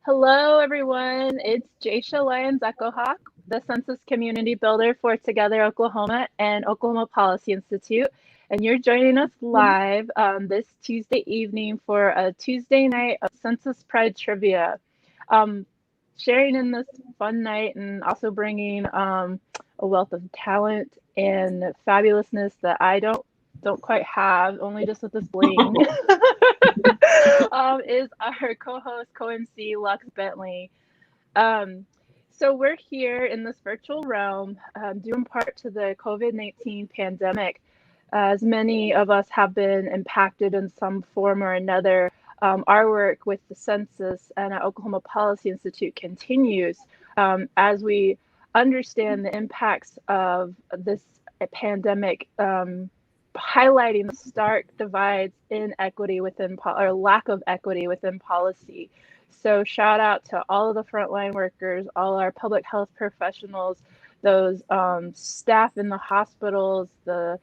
Hello, everyone. It's Jasha, Lyons, the Census Community Builder for Together Oklahoma and Oklahoma Policy Institute. And you're joining us live this Tuesday evening for a Tuesday night of Census Pride Trivia. Sharing in this fun night and also bringing a wealth of talent and fabulousness that I don't quite have, only just with this bling. Is our co-host, co-MC, Luxx Bentley. So we're here in this virtual realm, due in part to the COVID-19 pandemic, as many of us have been impacted in some form or another. Our work with the census and at Oklahoma Policy Institute continues as we understand the impacts of this pandemic, highlighting the stark divides in equity within or lack of equity within policy. So shout out to all of the frontline workers, all our public health professionals, those staff in the hospitals, the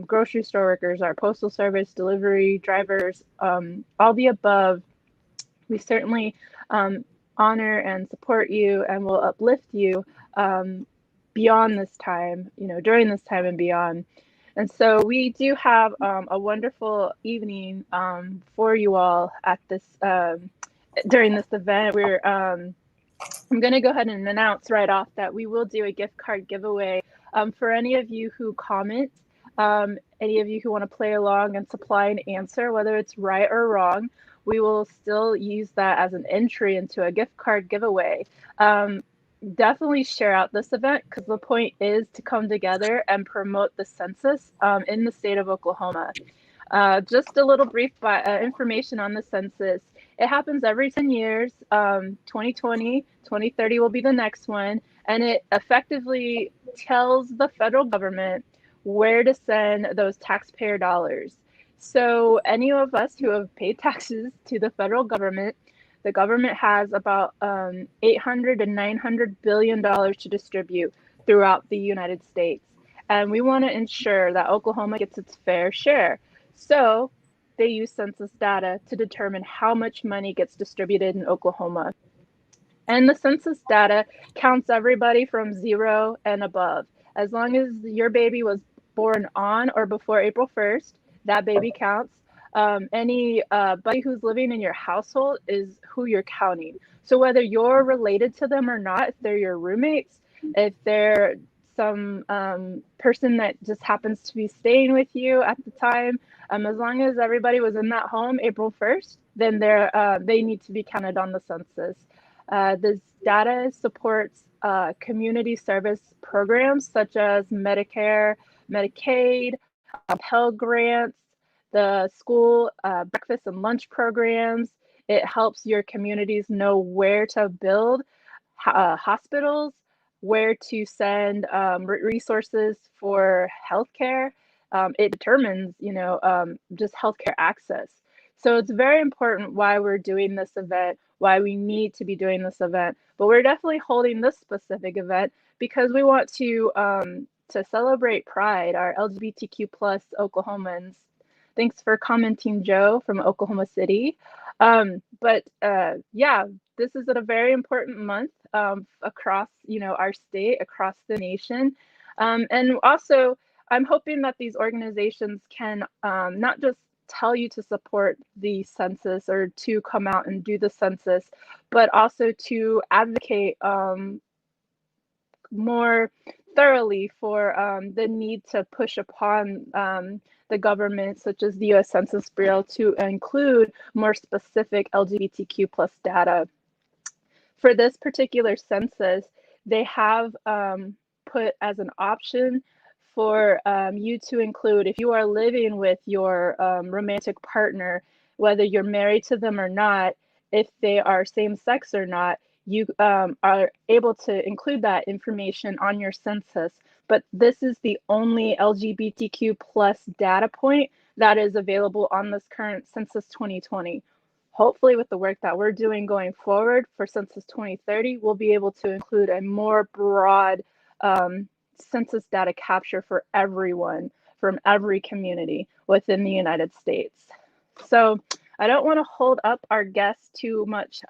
grocery store workers, our postal service, delivery drivers, all the above. We certainly honor and support you and will uplift you beyond this time, during this time and beyond. And so we do have a wonderful evening for you all at this during this event. I'm going to go ahead and announce right off that we will do a gift card giveaway for any of you who comment, any of you who want to play along and supply an answer, whether it's right or wrong. We will still use that as an entry into a gift card giveaway. Definitely share out this event because the point is to come together and promote the census in the state of Oklahoma. Just a little brief information on the census. It happens every 10 years. 2020, 2030 will be the next one. And it effectively tells the federal government where to send those taxpayer dollars. So any of us who have paid taxes to the federal government, the government has about $800 to $900 billion to distribute throughout the United States. And we want to ensure that Oklahoma gets its fair share. So they use census data to determine how much money gets distributed in Oklahoma. And the census data counts everybody from 0 and above. As long as your baby was born on or before April 1st, that baby counts. Anybody who's living in your household is who you're counting. So whether you're related to them or not, if they're your roommates, if they're some person that just happens to be staying with you at the time, as long as everybody was in that home April 1st, then they need to be counted on the census. This data supports community service programs such as Medicare, Medicaid, Pell Grants, the school breakfast and lunch programs. It helps your communities know where to build hospitals, where to send resources for healthcare. It determines, just healthcare access. So it's very important why we're doing this event, why we need to be doing this event. But we're definitely holding this specific event because we want to celebrate Pride, our LGBTQ plus Oklahomans. Thanks for commenting, Joe from Oklahoma City. Yeah, this is a very important month across, our state, across the nation. And also, I'm hoping that these organizations can not just tell you to support the census or to come out and do the census, but also to advocate more thoroughly for the need to push upon the government, such as the U.S. Census Bureau, to include more specific LGBTQ plus data. For this particular census, they have put as an option for you to include, if you are living with your romantic partner, whether you're married to them or not, if they are same sex or not, you are able to include that information on your census. But this is the only LGBTQ plus data point that is available on this current Census 2020. Hopefully with the work that we're doing going forward for Census 2030, we'll be able to include a more broad census data capture for everyone from every community within the United States. So I don't want to hold up our guests too much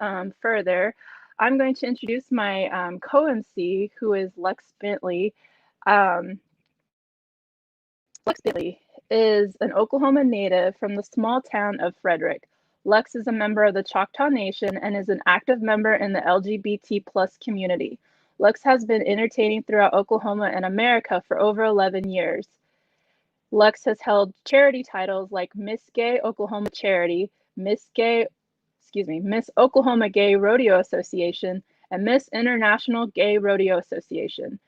further. I'm going to introduce my co-MC, who is Luxx Bentley. Luxx Bentley is an Oklahoma native from the small town of Frederick. Luxx is a member of the Choctaw Nation and is an active member in the LGBT+ community. Luxx has been entertaining throughout Oklahoma and America for over 11 years. Luxx has held charity titles like Miss Gay Oklahoma Charity, Miss Oklahoma Gay Rodeo Association, and Miss International Gay Rodeo Association.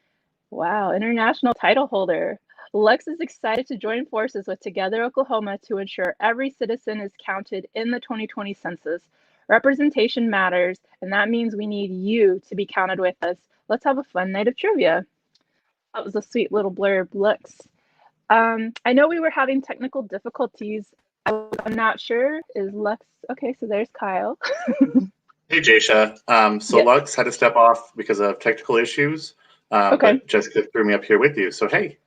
Wow, international title holder. Luxx is excited to join forces with Together Oklahoma to ensure every citizen is counted in the 2020 census. Representation matters, and that means we need you to be counted with us. Let's have a fun night of trivia. That was a sweet little blurb, Luxx. I know we were having technical difficulties. I'm not sure. Is Luxx okay? So there's Kyle. Hey, Jasha. So Yes. Luxx had to step off because of technical issues, Okay. but Jessica threw me up here with you. So hey.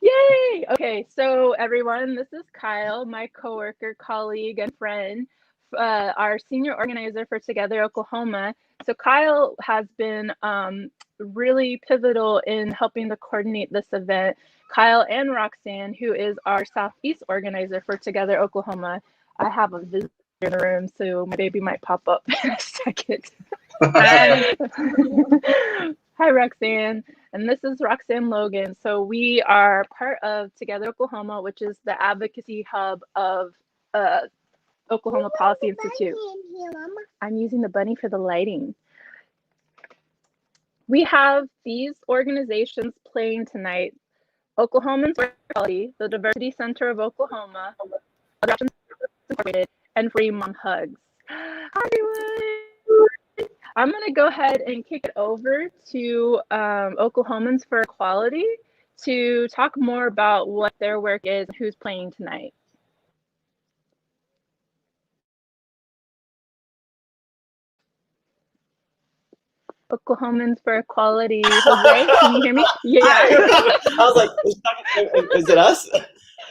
Yay! Okay, so everyone, this is Kyle, my coworker, colleague, and friend, our senior organizer for Together Oklahoma. So Kyle has been really pivotal in helping to coordinate this event. Kyle and Roxanne, who is our Southeast organizer for Together Oklahoma. I have a visitor in the room, so my baby might pop up in a second. Hi, Roxanne. And this is Roxanne Logan. So we are part of Together Oklahoma, which is the advocacy hub of Oklahoma Policy Institute. I'm using the bunny for the lighting. We have these organizations playing tonight: Oklahomans for Equality, the Diversity Center of Oklahoma, Other Options Incorporated, and Free Mom Hugs. Hi, everyone. I'm going to go ahead and kick it over to Oklahomans for Equality to talk more about what their work is and who's playing tonight. Oklahomans for Equality. Jose, can you hear me? Yeah. I was like, is it us?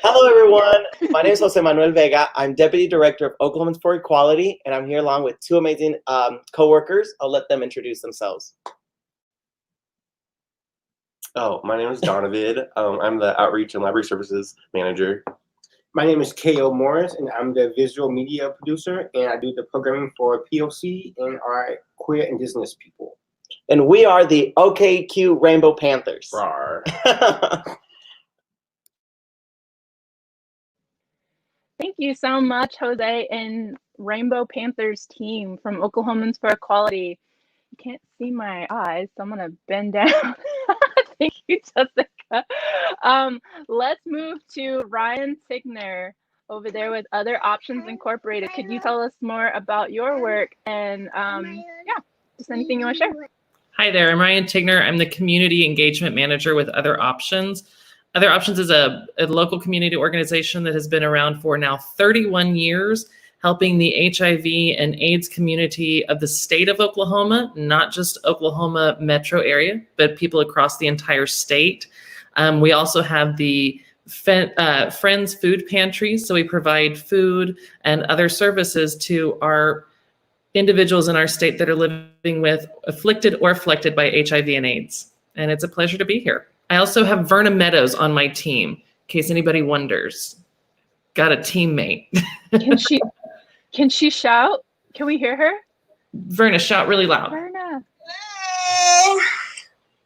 Hello, everyone. My name is Jose Manuel Vega. I'm Deputy Director of Oklahomans for Equality, and I'm here along with two amazing co-workers. I'll let them introduce themselves. Oh, my name is Donovan. I'm the Outreach and Library Services Manager. My name is K.O. Morris, and I'm the visual media producer, and I do the programming for POC and our queer indigenous people. And we are the OKQ Rainbow Panthers. Rawr. Thank you so much, Jose and Rainbow Panthers team from Oklahomans for Equality. You can't see my eyes, so I'm going to bend down. Thank you, Jessica. Let's move to Ryan Tigner over there with Other Options Incorporated. Could you tell us more about your work and yeah, just anything you want to share? Hi there, I'm Ryan Tigner. I'm the Community Engagement Manager with Other Options. Other Options is a local community organization that has been around for now 31 years, helping the HIV and AIDS community of the state of Oklahoma, not just Oklahoma metro area, but people across the entire state. We also have the Friends Food Pantries, so we provide food and other services to our individuals in our state that are living with afflicted or afflicted by HIV and AIDS. And it's a pleasure to be here. I also have Verna Meadows on my team, in case anybody wonders. Got a teammate. Can she shout? Can we hear her? Verna, shout really loud. Verna.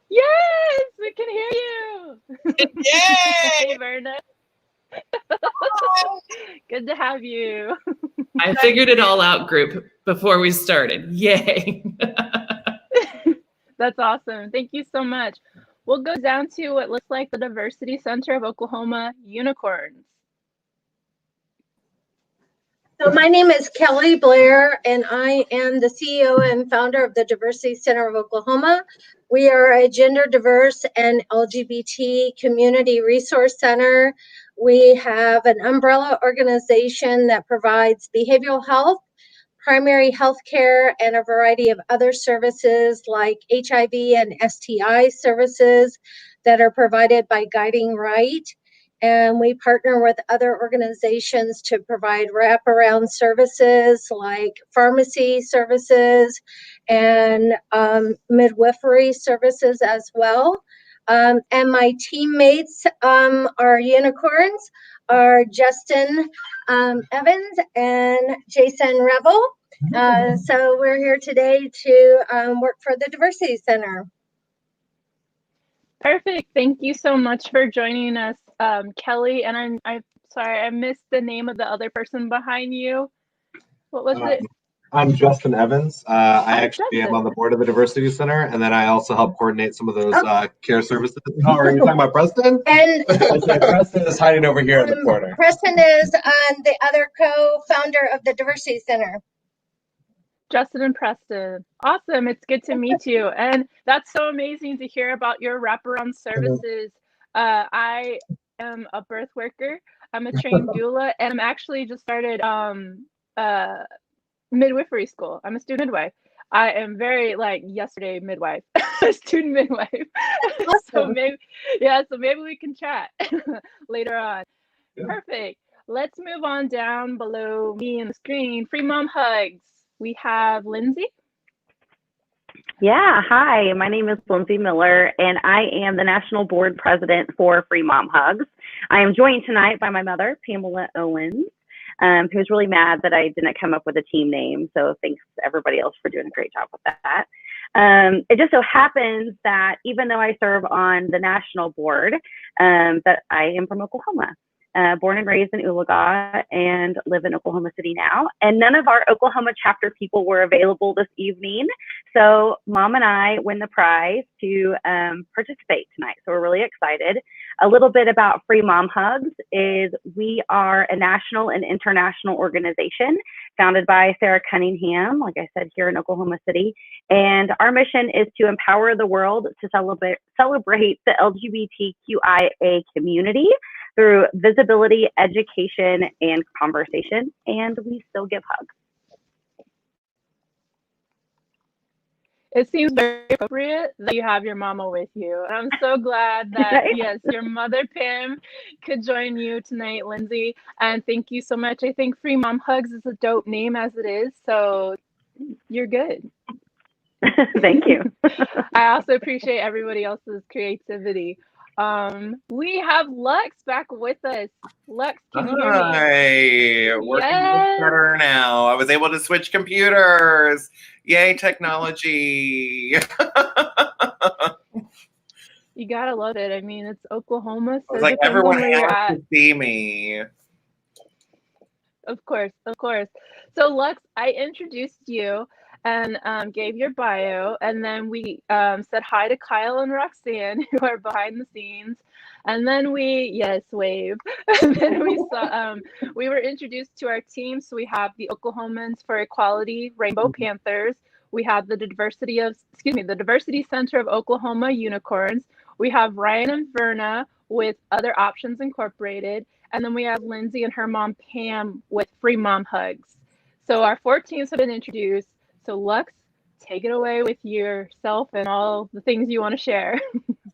Yes, we can hear you. Yay! Hey, Verna. Good to have you. I figured it all out, group, before we started. Yay. That's awesome. Thank you so much. We'll go down to what looks like the Diversity Center of Oklahoma, Unicorns. So my name is Kelly Blair, and I am the CEO and founder of the Diversity Center of Oklahoma. We are a gender diverse and LGBT community resource center. We have an umbrella organization that provides behavioral health, primary health care, and a variety of other services like HIV and STI services that are provided by Guiding Right. and we partner with other organizations to provide wraparound services like pharmacy services and midwifery services as well. And my teammates are unicorns, are Justin Evans and Jason Revel. So we're here today to work for the Diversity Center. Perfect. Thank you so much for joining us, Kelly. And I'm sorry, I missed the name of the other person behind you. What was it? I'm Justin Evans. I actually Justin. am on the board of the Diversity Center, and then I also help coordinate some of those care services. Oh, are you talking about Preston? And Preston is hiding over here in the corner. Preston is the other co-founder of the Diversity Center. Justin and Preston. Awesome. It's good to meet you. And that's so amazing to hear about your wraparound services. I am a birth worker. I'm a trained doula, and I'm actually just started midwifery school. I'm a student midwife. I am very yesterday midwife, student midwife. Awesome. So maybe we can chat later on. Yeah. Perfect. Let's move on down below me on the screen. Free mom hugs. We have Lindsay. Yeah, hi, my name is Lindsay Miller, and I am the National Board President for Free Mom Hugs. I am joined tonight by my mother, Pamela Owens, who's really mad that I didn't come up with a team name, so thanks to everybody else for doing a great job with that. It just so happens that even though I serve on the national board, that I am from Oklahoma. Born and raised in Oologah and live in Oklahoma City now. And none of our Oklahoma chapter people were available this evening. So Mom and I win the prize to participate tonight. So we're really excited. A little bit about Free Mom Hugs is we are a national and international organization founded by Sarah Cunningham, like I said, here in Oklahoma City. And our mission is to empower the world to celebrate the LGBTQIA community through visibility, education, and conversation, and we still give hugs. It seems very appropriate that you have your mama with you. And I'm so glad that, yes, your mother, Pam, could join you tonight, Lindsay. And thank you so much. I think Free Mom Hugs is a dope name as it is, so you're good. Thank you. I also appreciate everybody else's creativity. We have Luxx back with us. Luxx, can you hear me? Hi, working better now. I was able to switch computers. Yay, technology. You gotta love it. I mean, it's Oklahoma, so I was like, everyone has to see me. Of course, of course. So Luxx, I introduced you and gave your bio, and then we said hi to Kyle and Roxanne, who are behind the scenes, and then we wave. And then we saw we were introduced to our team. So we have the Oklahomans for Equality, Rainbow Panthers. We have the Diversity Center of Oklahoma Unicorns. We have Ryan and Verna with Other Options Incorporated, and then we have Lindsay and her mom Pam with Free Mom Hugs. So our 4 teams have been introduced. So Luxx, take it away with yourself and all the things you want to share.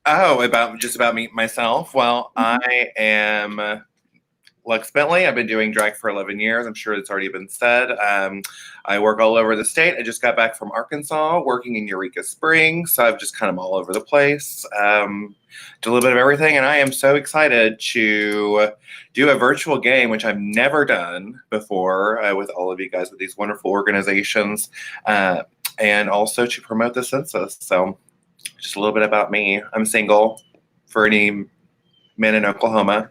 Oh, about me, myself? Well, I am Luxx Bentley. I've been doing drag for 11 years. I'm sure it's already been said. I work all over the state. I just got back from Arkansas, working in Eureka Springs. So I've just kind of all over the place. Do a little bit of everything. And I am so excited to do a virtual game, which I've never done before with all of you guys with these wonderful organizations, and also to promote the census. So just a little bit about me. I'm single for any men in Oklahoma.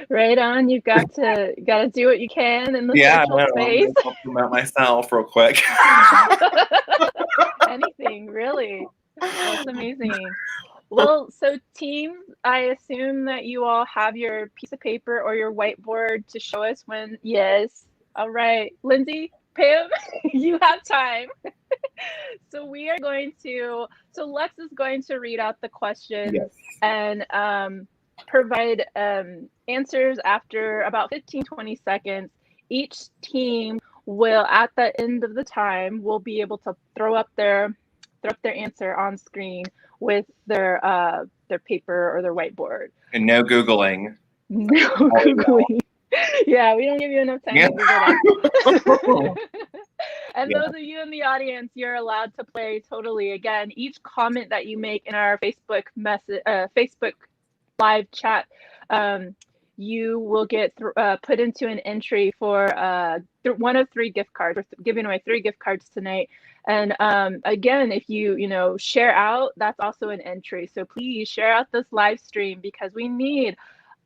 Right on. You've got to do what you can in the virtual space. I'll talk about myself real quick. Anything, really. That's amazing. Well, so team, I assume that you all have your piece of paper or your whiteboard to show us when, yes. All right. Lindsay, Pam, you have time. So we are going to, Luxx is going to read out the questions and provide answers after about 15-20 seconds. Each team will, at the end of the time, will be able to throw up their throw up their answer on screen with their paper or their whiteboard. And no Googling. No Googling. Yeah, we don't give you enough time to Google that. And those of you in the audience, you're allowed to play totally. Again, each comment that you make in our Facebook live chat, you will get put into an entry for one of 3 gift cards. We're giving away 3 gift cards tonight. And again, if you share out, that's also an entry. So please share out this live stream, because we need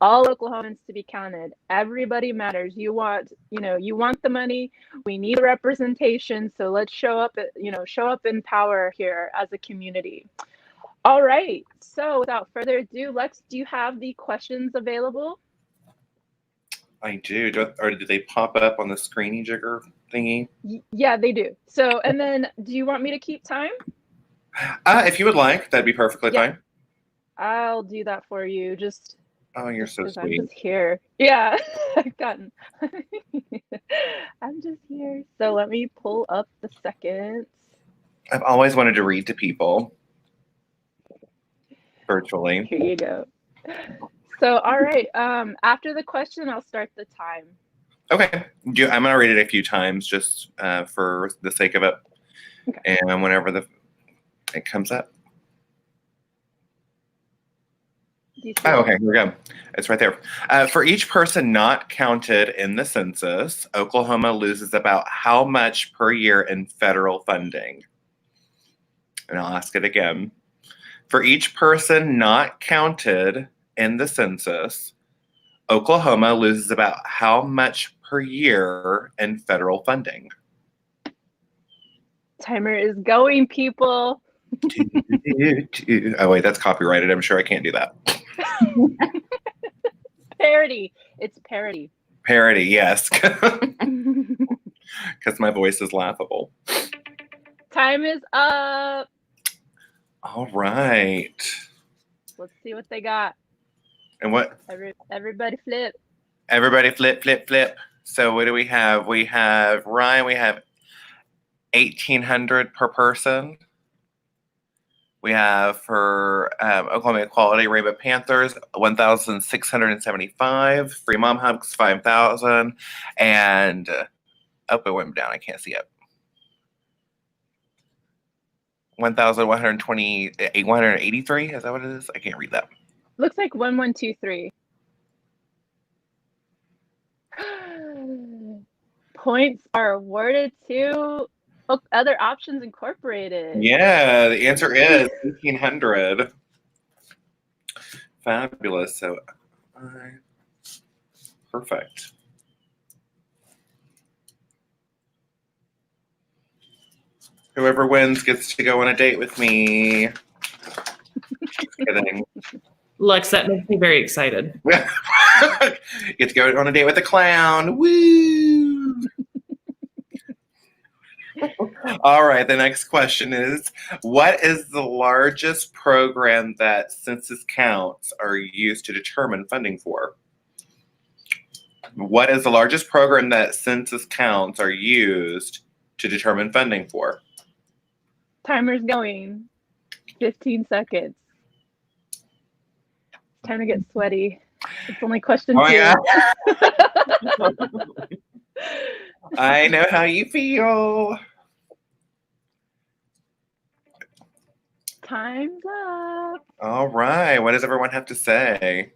all Oklahomans to be counted. Everybody matters. You want the money. We need representation. So let's show up in power here as a community. All right. So without further ado, Luxx, do you have the questions available? I do. Or did they pop up on the screeny jigger thingy? Yeah, they do. So, and then do you want me to keep time? If you would like, that'd be perfectly fine. I'll do that for you. Just. Oh, you're so sweet. I'm just here. Yeah, I've gotten. I'm just here. So let me pull up the seconds. I've always wanted to read to people virtually. Here you go. So, all right. After the question, I'll start the time. Okay. I'm going to read it a few times just for the sake of it. Okay. And whenever it comes up. Oh, okay, here we go. It's right there. For each person not counted in the census, Oklahoma loses about how much per year in federal funding? And I'll ask it again. For each person not counted in the census, Oklahoma loses about how much per year in federal funding? Timer is going, people. Oh, wait, that's copyrighted. I'm sure I can't do that. Parody. It's parody. Parody, yes. Because my voice is laughable. Time is up. All right. Let's see what they got. And what? Everybody flip. Everybody flip, flip, flip. So what do we have? We have Ryan. We have 1,800 per person. We have for Oklahoma Equality Rainbow Panthers 1,675. Free Mom Hugs 5,000. And it went down. I can't see it. 1,183. Is that what it is? I can't read that. Looks like 1123. Points are awarded to Other Options Incorporated. Yeah, the answer is 1,800. Fabulous. So, perfect. Whoever wins gets to go on a date with me. Just kidding. Luxx, that makes me very excited. Get to go on a date with a clown. Woo! All right, the next question is, what is the largest program that census counts are used to determine funding for? What is the largest program that census counts are used to determine funding for? Timer's going. 15 seconds. Time to get sweaty. It's only question 2. Yeah. I know how you feel. Time's up. All right. What does everyone have to say?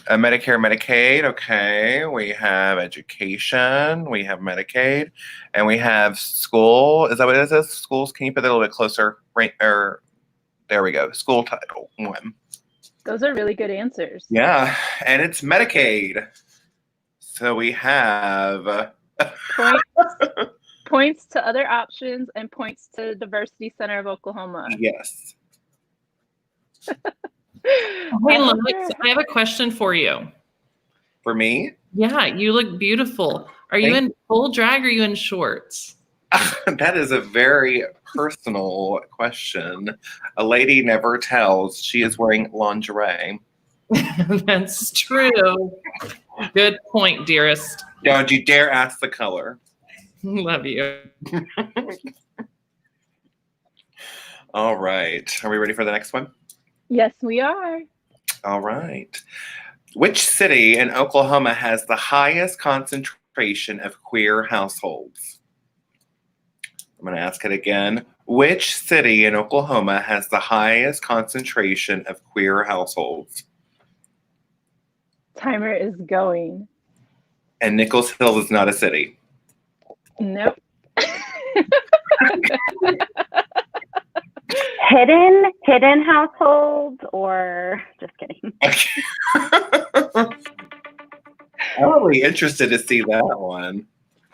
Medicare, Medicaid. Okay. We have education. We have Medicaid. And we have school. Is that what it is? Schools. Can you put that a little bit closer? Right. Or there we go. School Title 1. Those are really good answers. Yeah. And it's Medicaid. So we have points to Other Options and points to Diversity Center of Oklahoma. Yes. Hey, Luxx, I have a question for you. For me? Yeah, you look beautiful. Are you in full drag or are you in shorts? That is a very personal question. A lady never tells. She is wearing lingerie. That's true. Good point, dearest. Don't you dare ask the color. Love you. All right. Are we ready for the next one? Yes, we are. All right. Which city in Oklahoma has the highest concentration of queer households? I'm going to ask it again. Which city in Oklahoma has the highest concentration of queer households? Timer is going. And Nichols Hills is not a city. Nope. Hidden households, or just kidding. I'm really interested to see that one.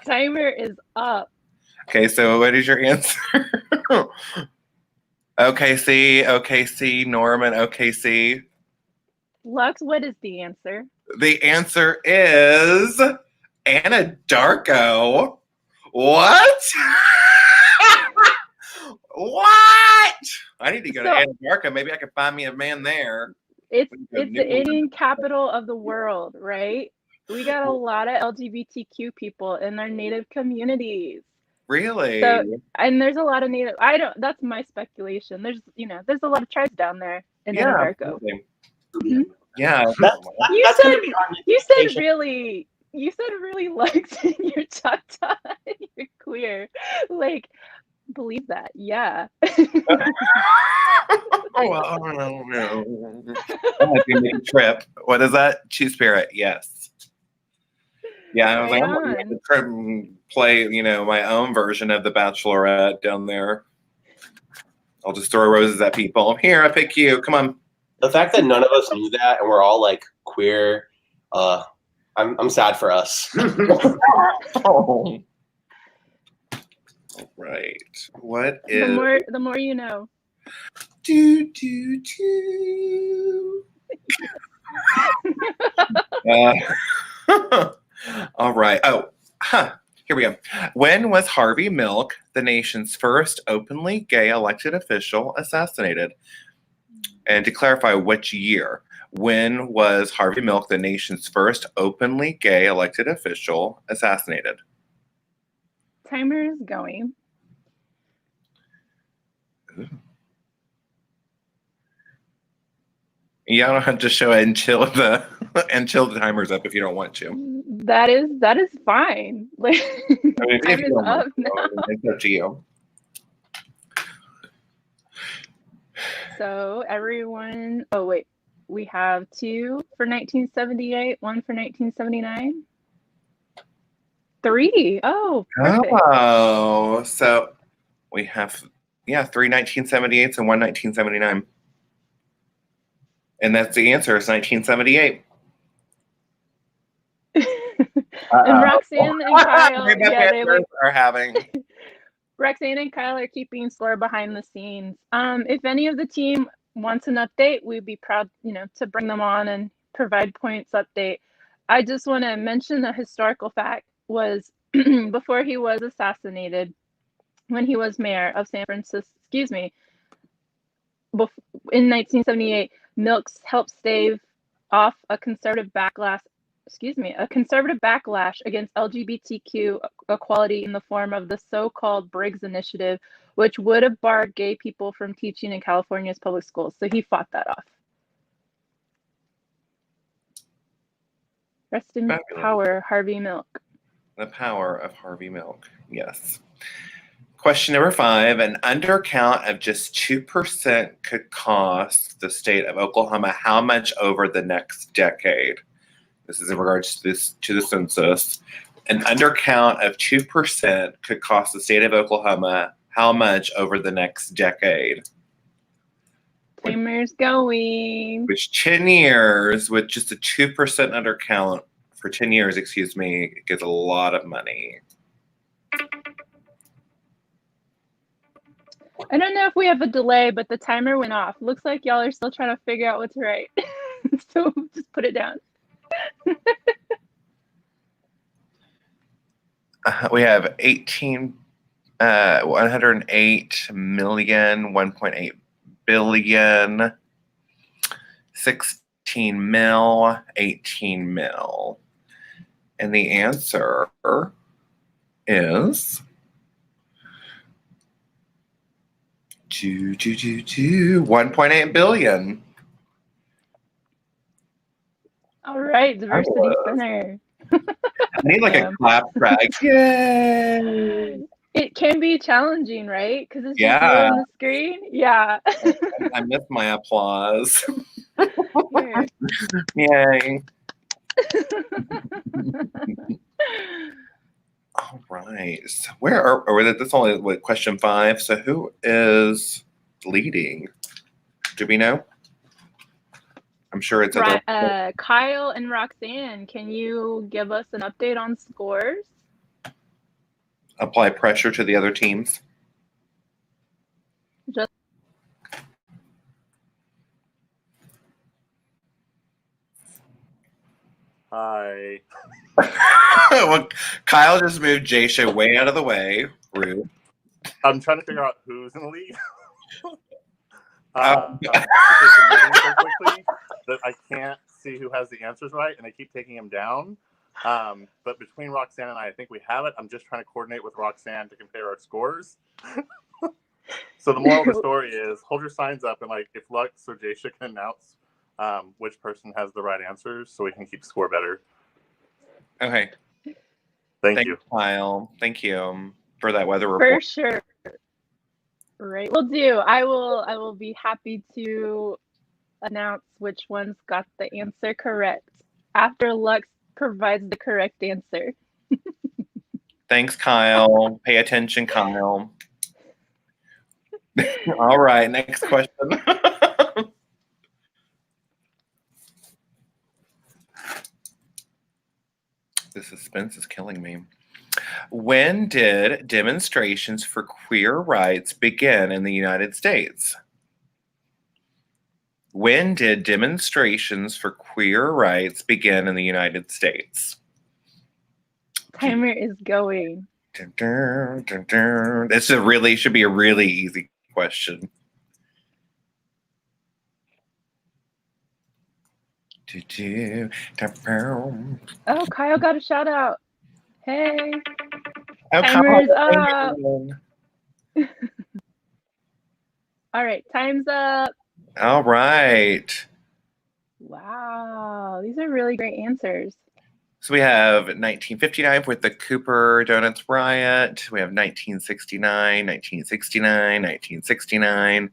Timer is up. Okay, so what is your answer? OKC, Norman, OKC. Luxx, what is the answer? The answer is Anadarko. What? What? I need to go to Anadarko. Maybe I can find me a man there. It's the Indian capital of the world, right? We got a lot of LGBTQ people in our native communities. Really? So, and there's a lot of native. That's my speculation. There's a lot of tribes down there in Anadarko. Mm-hmm. Yeah. You said really Luxx in your talk. You're queer. Like, believe that. Yeah. Oh, well, I don't know. I might be making a trip. What is that? Two-Spirit. Yes. Yeah, I was like, I'm going to trip and play, my own version of The Bachelorette down there. I'll just throw roses at people. Here, I pick you. Come on. The fact that none of us knew that and we're all like queer, I'm sad for us. Oh. Right. What is the more you know. Do. All right. Here we go. When was Harvey Milk, the nation's first openly gay elected official, assassinated? And to clarify, which year? When was Harvey Milk, the nation's first openly gay elected official, assassinated? Timer is going. Ooh. You don't have to show it and chill the timers up if you don't want to. That is fine. Like, time is up now. It's up to you. So everyone. Oh wait, we have 2 for 1978, 1 for 1979. 3. Oh, perfect. Oh, so we have 3 1978s and 1 1979. And that's the answer. It's 1978. And Roxanne and Kyle, are having. Roxanne and Kyle are keeping score behind the scenes. If any of the team wants an update, we'd be proud, to bring them on and provide points update. I just want to mention a historical fact was before he was assassinated, when he was mayor of San Francisco, in 1978, Milks helped stave off a conservative backlash against LGBTQ equality in the form of the so-called Briggs Initiative, which would have barred gay people from teaching in California's public schools. So he fought that off. Rest in power, Harvey Milk. The power of Harvey Milk. Yes. Question number 5. An undercount of just 2% could cost the state of Oklahoma how much over the next decade? This is in regards to the census. An undercount of 2% could cost the state of Oklahoma how much over the next decade? Timer's going. Which 10 years, with just a 2% undercount for 10 years, it gives a lot of money. I don't know if we have a delay, but the timer went off. Looks like y'all are still trying to figure out what's right. So just put it down. We have 108 million, 1.8 billion, 16 mil, 18 mil. And the answer is $1.8 billion. All right, Diversity Center. I need like a clap track. Yay! It can be challenging, right? Because it's just you Yeah. on the screen. Yeah. I miss my applause. Here. Yay. All right. So where are that's only what, question 5. So who is leading? Do we know? I'm sure it's right. Kyle and Roxanne, can you give us an update on scores? Apply pressure to the other teams. Just Hi. Well, Kyle just moved Jasha way out of the way. Rude. I'm trying to figure out who's in the lead. Um, because the meeting so quickly that I can't see who has the answers right, and I keep taking them down. But between Roxanne and I think we have it. I'm just trying to coordinate with Roxanne to compare our scores. So the moral of the story is hold your signs up, and like if Luxx or Jasha can announce which person has the right answers, so we can keep score better. Okay. Thank you, Kyle. Thank you for that weather report. for sure. Right. Will do. I will be happy to announce which ones got the answer correct after Luxx provides the correct answer. Thanks, Kyle. Pay attention, Kyle. All right, next question. The suspense is killing me. When did demonstrations for queer rights begin in the United States? When did demonstrations for queer rights begin in the United States? Timer is going. Dun, dun, dun, dun. This should be a really easy question. Oh, Kyle got a shout out. Hey. Oh, Timer's Kyle. up. All right, time's up. All right. Wow, these are really great answers. So we have 1959 with the Cooper Donuts riot. We have 1969, 1969, 1969.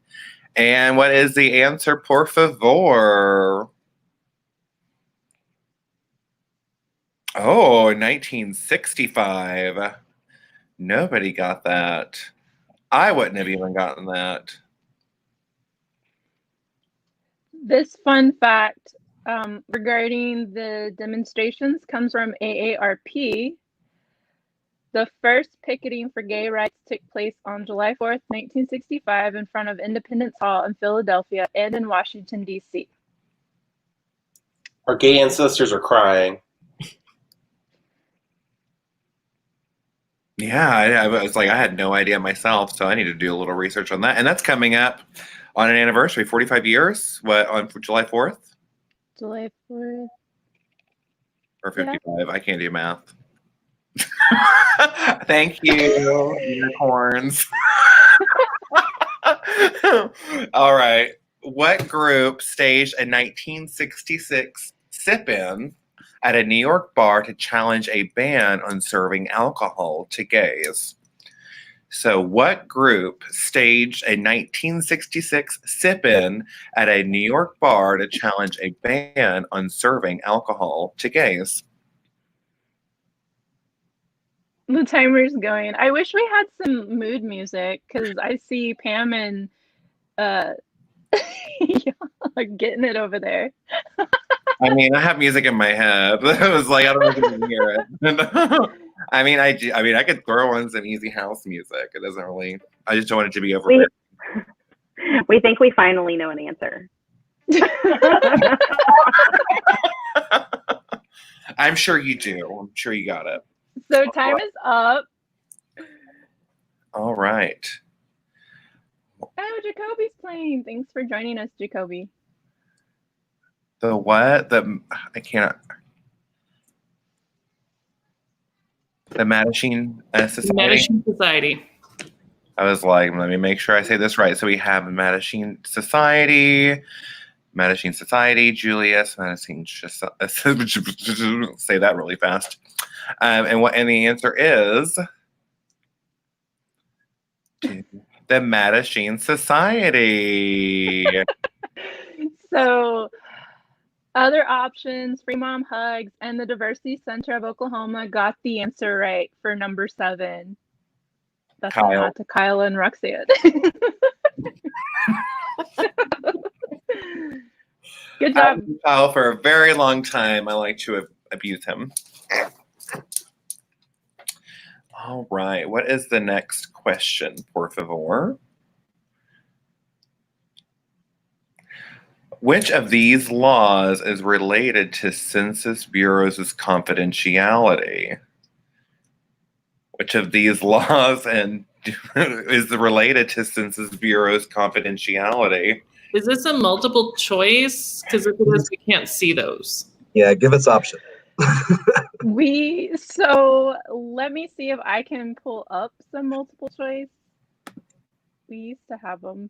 And what is the answer, por favor? Oh, 1965. Nobody got that. I wouldn't have even gotten that. This fun fact regarding the demonstrations comes from AARP. The first picketing for gay rights took place on July 4th, 1965 in front of Independence Hall in Philadelphia and in Washington, D.C. Our gay ancestors are crying. Yeah, I was like, I had no idea myself, so I need to do a little research on that. And that's coming up on an anniversary, 45 years, on July 4th? July 4th. Or 55, yeah. I can't do math. Thank you, unicorns. All right. What group staged a 1966 sip-in at a New York bar to challenge a ban on serving alcohol to gays? So what group staged a 1966 sip-in at a New York bar to challenge a ban on serving alcohol to gays? The timer's going. I wish we had some mood music because I see Pam and getting it over there. I mean, I have music in my head. I was like, I don't know if you can hear it. I mean, I could throw on some easy house music. It doesn't really. I just don't want it to be over. We think we finally know an answer. I'm sure you do. I'm sure you got it. So time is up. All right. Oh, Jacoby's playing. Thanks for joining us, Jacoby. The what? I can't. The Mattachine Society. Mattachine Society. I was like, let me make sure I say this right. So we have Mattachine Society, Julius, Mattachine, say that really fast. And the answer is the Mattachine Society. So other options, Free Mom Hugs and the Diversity Center of Oklahoma got the answer right for number 7. That's a nod to Kyle and Roxanne. Good job. Kyle for a very long time. I like to abuse him. All right. What is the next question, por favor? Which of these laws is related to Census Bureau's confidentiality? Which of these laws is related to Census Bureau's confidentiality? Is this a multiple choice? Because if it is, we can't see those. Yeah, give us options. So let me see if I can pull up some multiple choice. We used to have them.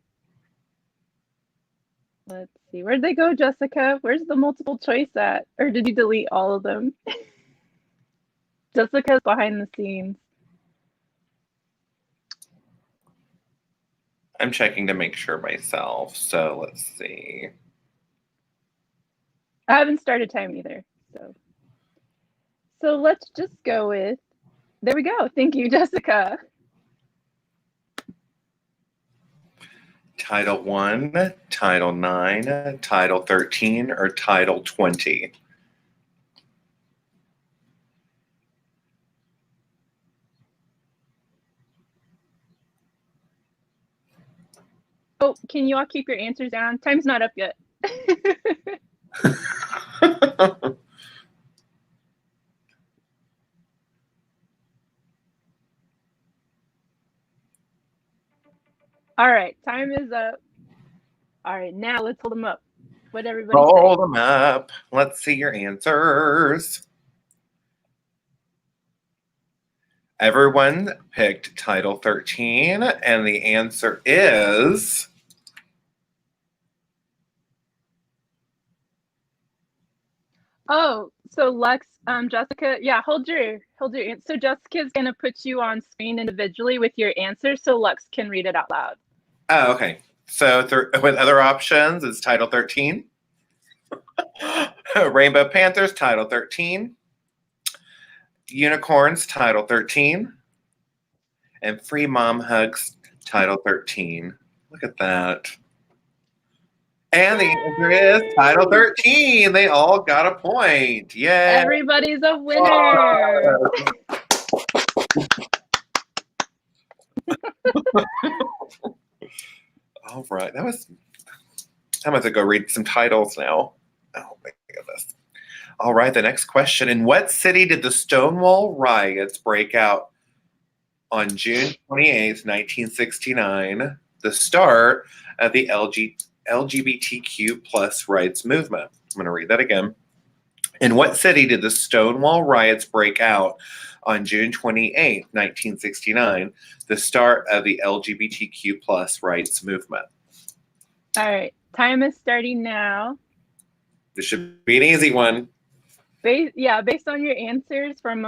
Let's see. Where'd they go, Jessica? Where's the multiple choice at? Or did you delete all of them? Jessica's behind the scenes. I'm checking to make sure myself. So let's see. I haven't started time either. So let's just go with, there we go. Thank you, Jessica. Title 1, Title 9, Title 13, or Title 20? Oh, can you all keep your answers down? Time's not up yet. All right, time is up. All right, now let's hold them up. What everybody Hold them up. Let's see your answers. Everyone picked Title 13, and the answer is Oh, so Luxx, Jessica, yeah, hold your answer. So Jessica's gonna put you on screen individually with your answer, so Luxx can read it out loud. Oh, okay. So with other options, it's Title 13. Rainbow Panthers, Title 13. Unicorns, Title 13. And Free Mom Hugs, Title 13. Look at that. And the answer is Title 13. They all got a point. Yay. Everybody's a winner. All right. I'm going to go read some titles now. Oh my goodness. All right. The next question. In what city did the Stonewall riots break out on June 28th, 1969, the start of the LGBTQ plus rights movement? I'm going to read that again. In what city did the Stonewall riots break out on June 28, 1969, the start of the LGBTQ plus rights movement? All right, time is starting now. This should be an easy one. Based on your answers from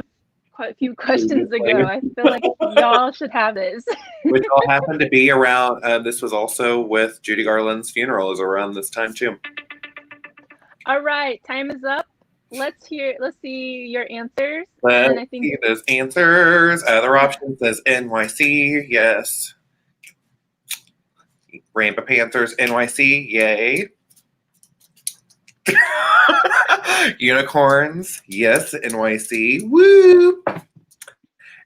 quite a few questions ago, I feel like y'all should have this. Which all happened to be around, this was also with Judy Garland's funeral, is around this time too. All right, time is up. Let's see your answers. Let's see those answers. Other option says NYC, yes. Rainbow Panthers, NYC, yay. Unicorns, yes, NYC, woo.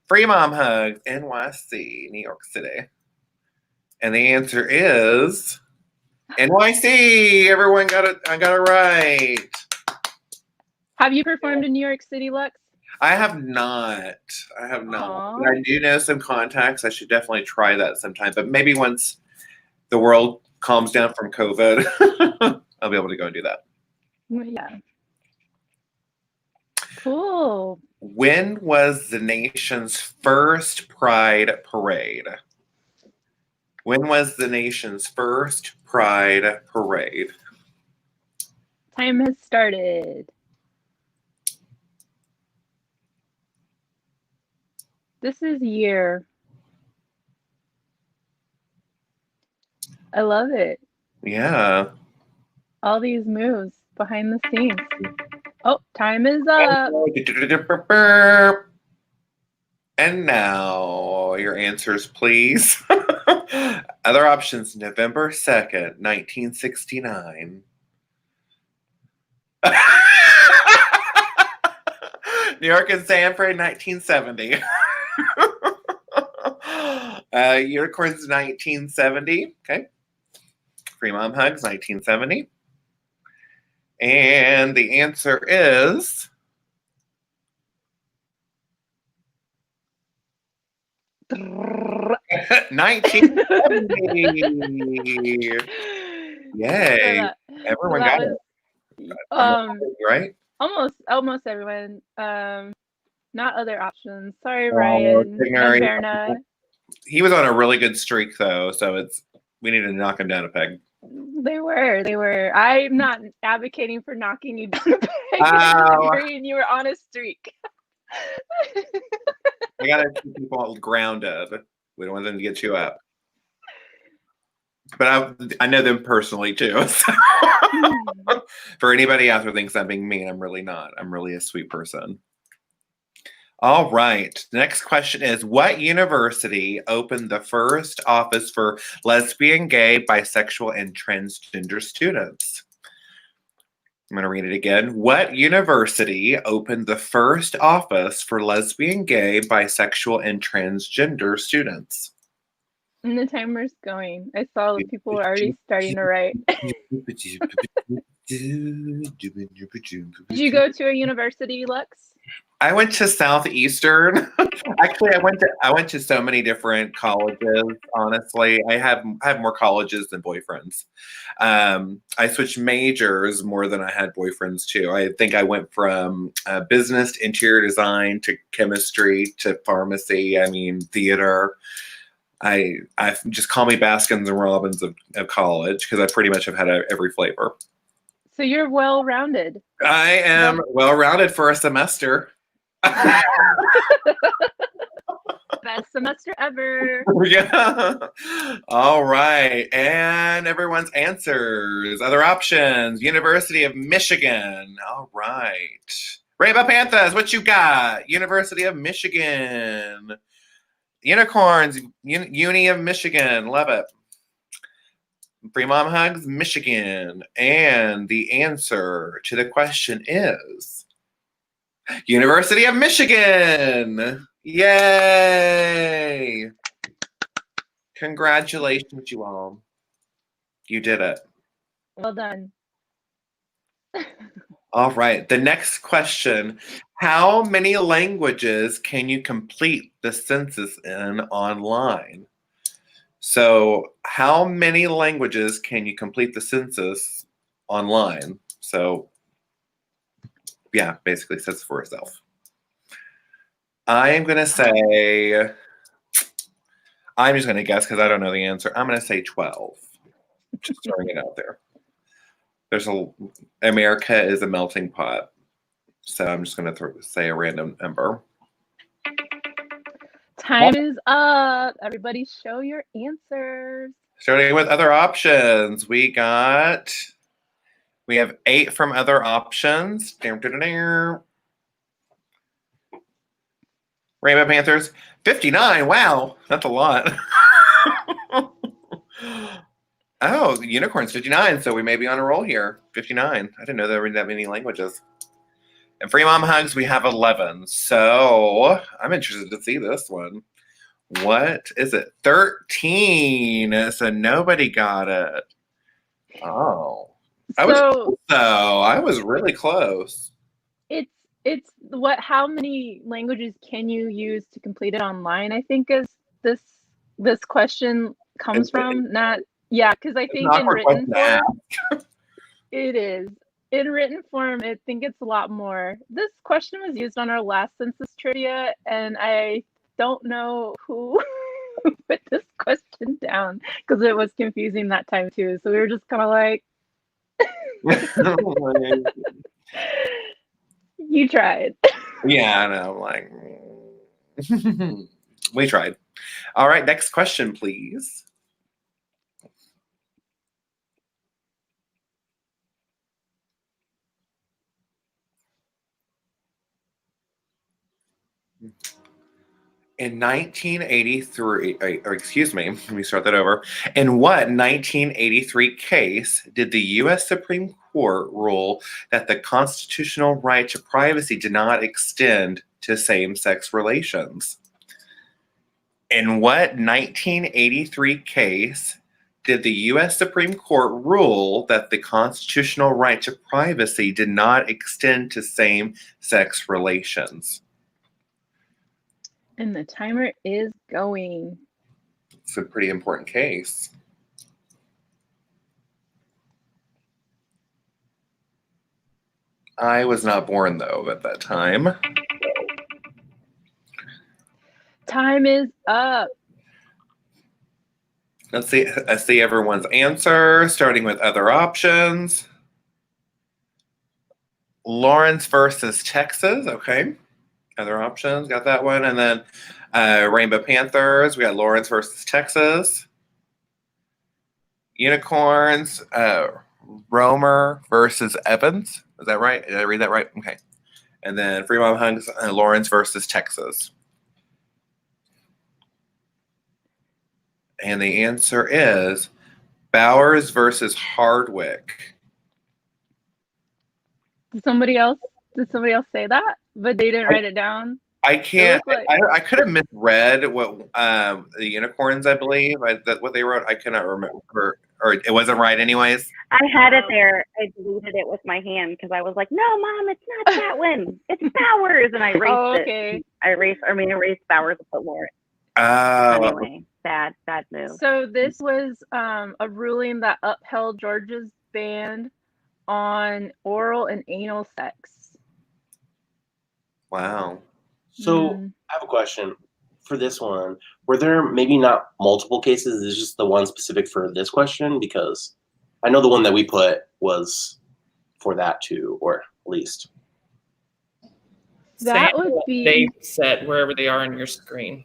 Free Mom Hugs, NYC, New York City. And the answer is NYC. Everyone got it. I got it right. Have you performed in New York City, Luxx? I have not. But I do know some contacts. I should definitely try that sometime. But maybe once the world calms down from COVID, I'll be able to go and do that. Yeah. Cool. When was the nation's first Pride parade? When was the nation's first Pride Parade? Time has started. This is year. I love it. Yeah. All these moves behind the scenes. Oh, time is up. And now your answers, please. Other options: November 2nd, 1969. New York and San Fran, 1970. Unicorns, 1970. Okay. Free Mom Hugs, 1970. And the answer is 1970. Yay. Everyone got it. Right? Almost everyone. Not other options. Sorry, Ryan. Verna. He was on a really good streak though, so we need to knock him down a peg. They were. I'm not advocating for knocking you down a peg. I'm agreeing you were on a streak. I gotta keep people grounded. We don't want them to get you up. But I know them personally too. So. For anybody out there who thinks I'm being mean, I'm really not. I'm really a sweet person. All right. The next question is, what university opened the first office for lesbian, gay, bisexual, and transgender students? I'm going to read it again. What university opened the first office for lesbian, gay, bisexual, and transgender students? And the timer's going. I saw the people were already starting to write. Did you go to a university, Luxx? I went to Southeastern. Actually, I went to so many different colleges. Honestly, I have more colleges than boyfriends. I switched majors more than I had boyfriends too. I think I went from business to interior design to chemistry to pharmacy. I mean, theater. I just call me Baskins and Robbins of college because I pretty much have had every flavor. So you're well-rounded. I am well-rounded for a semester. Best semester ever. Yeah. All right. And everyone's answers. Other options. University of Michigan. All right. Rainbow Panthers, what you got? University of Michigan. Unicorns, Uni of Michigan. Love it. Free Mom Hugs, Michigan. And the answer to the question is University of Michigan. Yay. Congratulations, you all. You did it. Well done. All right. The next question. How many languages can you complete the census in online? So how many languages can you complete the census online? So yeah, basically says for itself. I am going to say, I'm just going to guess because I don't know the answer. I'm going to say 12. Just throwing it out there. America is a melting pot. So I'm just going to say a random number. Time is up. Everybody show your answers. Starting with other options. We have 8 from other options. Rainbow Panthers, 59. Wow, that's a lot. Oh, the Unicorns, 59. So we may be on a roll here. 59. I didn't know there were that many languages. And Free Mom Hugs, we have 11. So I'm interested to see this one. What is it? 13. So nobody got it. Oh. I was really close. It's how many languages can you use to complete it online? I think is this question comes from. Not because I think in written form it is. In written form, I think it's a lot more. This question was used on our last census trivia, and I don't know who put this question down because it was confusing that time too. So we were just kind of like, you tried. Yeah, I know. Like, we tried. All right, next question, please. In 1983, or excuse me, let me start that over. In what 1983 case did the U.S. Supreme Court rule that the constitutional right to privacy did not extend to same-sex relations? In what 1983 case did the U.S. Supreme Court rule that the constitutional right to privacy did not extend to same-sex relations? And the timer is going. It's a pretty important case. I was not born, though, at that time. Time is up. Let's see everyone's answer, starting with other options. Lawrence versus Texas, okay. Other options, got that one. And then Rainbow Panthers, we got Lawrence versus Texas. Unicorns, Romer versus Evans. Is that right? Did I read that right? Okay. And then Free Mom Hugs, Lawrence versus Texas. And the answer is Bowers versus Hardwick. Did somebody else say that? But they didn't write it down? I can't. I could have misread what the unicorns. I believe that what they wrote. I cannot remember, or it wasn't right, anyways. I had it there. I deleted it with my hand because I was like, "No, Mom, it's not that one. It's Bowers," and I erased it. I erased Bowers and put Lawrence. Anyway, bad move. So this was a ruling that upheld Georgia's ban on oral and anal sex. Wow. So I have a question for this one. Were there maybe not multiple cases? Is just the one specific for this question? Because I know the one that we put was for that too, or at least. That would be they set wherever they are on your screen.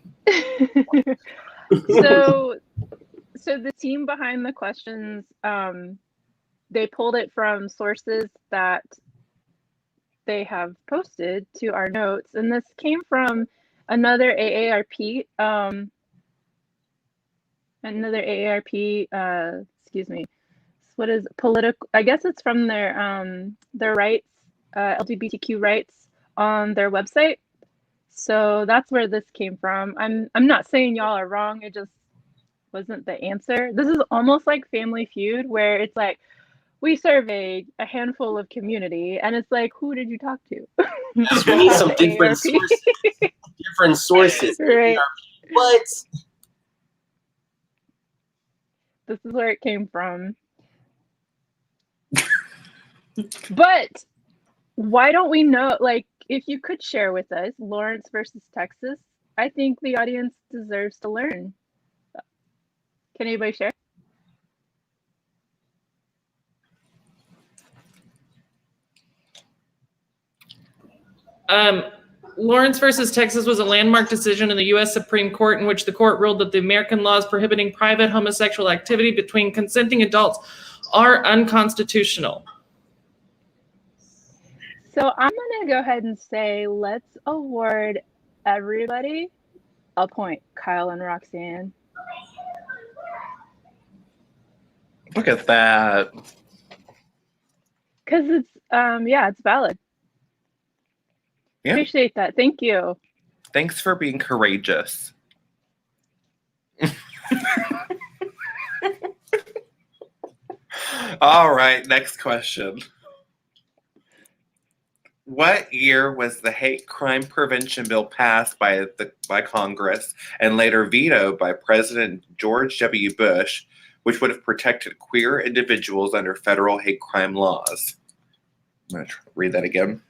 So the team behind the questions, they pulled it from sources that they have posted to our notes, and this came from another AARP, excuse me, what is political? I guess it's from their rights, LGBTQ rights on their website. So that's where this came from. I'm not saying y'all are wrong. It just wasn't the answer. This is almost like Family Feud, where it's like, we surveyed a handful of community, and it's like, who did you talk to? Because we need some different sources. Different sources. Right. What? This is where it came from. But why don't we know, like, if you could share with us Lawrence versus Texas, I think the audience deserves to learn. Can anybody share? Lawrence versus Texas was a landmark decision in the U.S. Supreme Court in which the court ruled that the American laws prohibiting private homosexual activity between consenting adults are unconstitutional. So I'm going to go ahead and say, let's award everybody a point, Kyle and Roxanne. Look at that. Because it's, it's valid. Yeah. Appreciate that. Thank you. Thanks for being courageous. All right, next question. What year was the hate crime prevention bill passed by Congress and later vetoed by President George W. Bush, which would have protected queer individuals under federal hate crime laws? I'm going to read that again.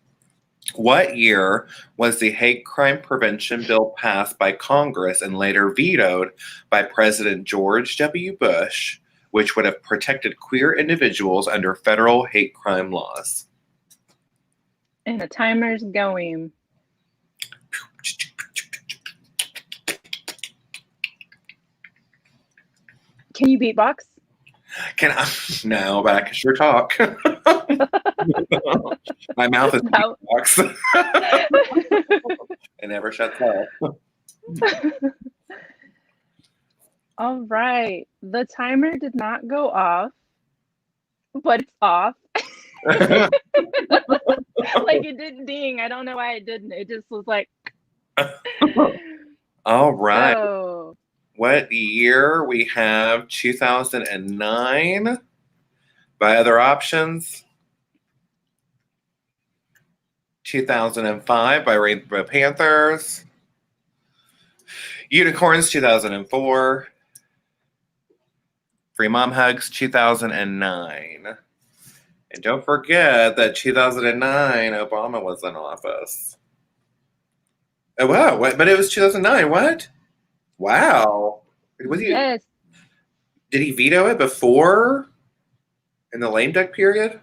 What year was the hate crime prevention bill passed by Congress and later vetoed by President George W. Bush, which would have protected queer individuals under federal hate crime laws? And the timer's going. Can you beatbox? Can I? No, but I can sure talk. My mouth is beatbox. It never shuts up. All right. The timer did not go off, but it's off. Like it didn't ding. I don't know why it didn't. It just was like. All right. So, what year? We have 2009. By other options, 2005 by Rainbow Panthers. Unicorns, 2004. Free Mom Hugs, 2009. And don't forget that 2009, Obama was in office. Oh, wow. What? But it was 2009. What? Wow. Was he, yes. Did he veto it before? In the lame duck period?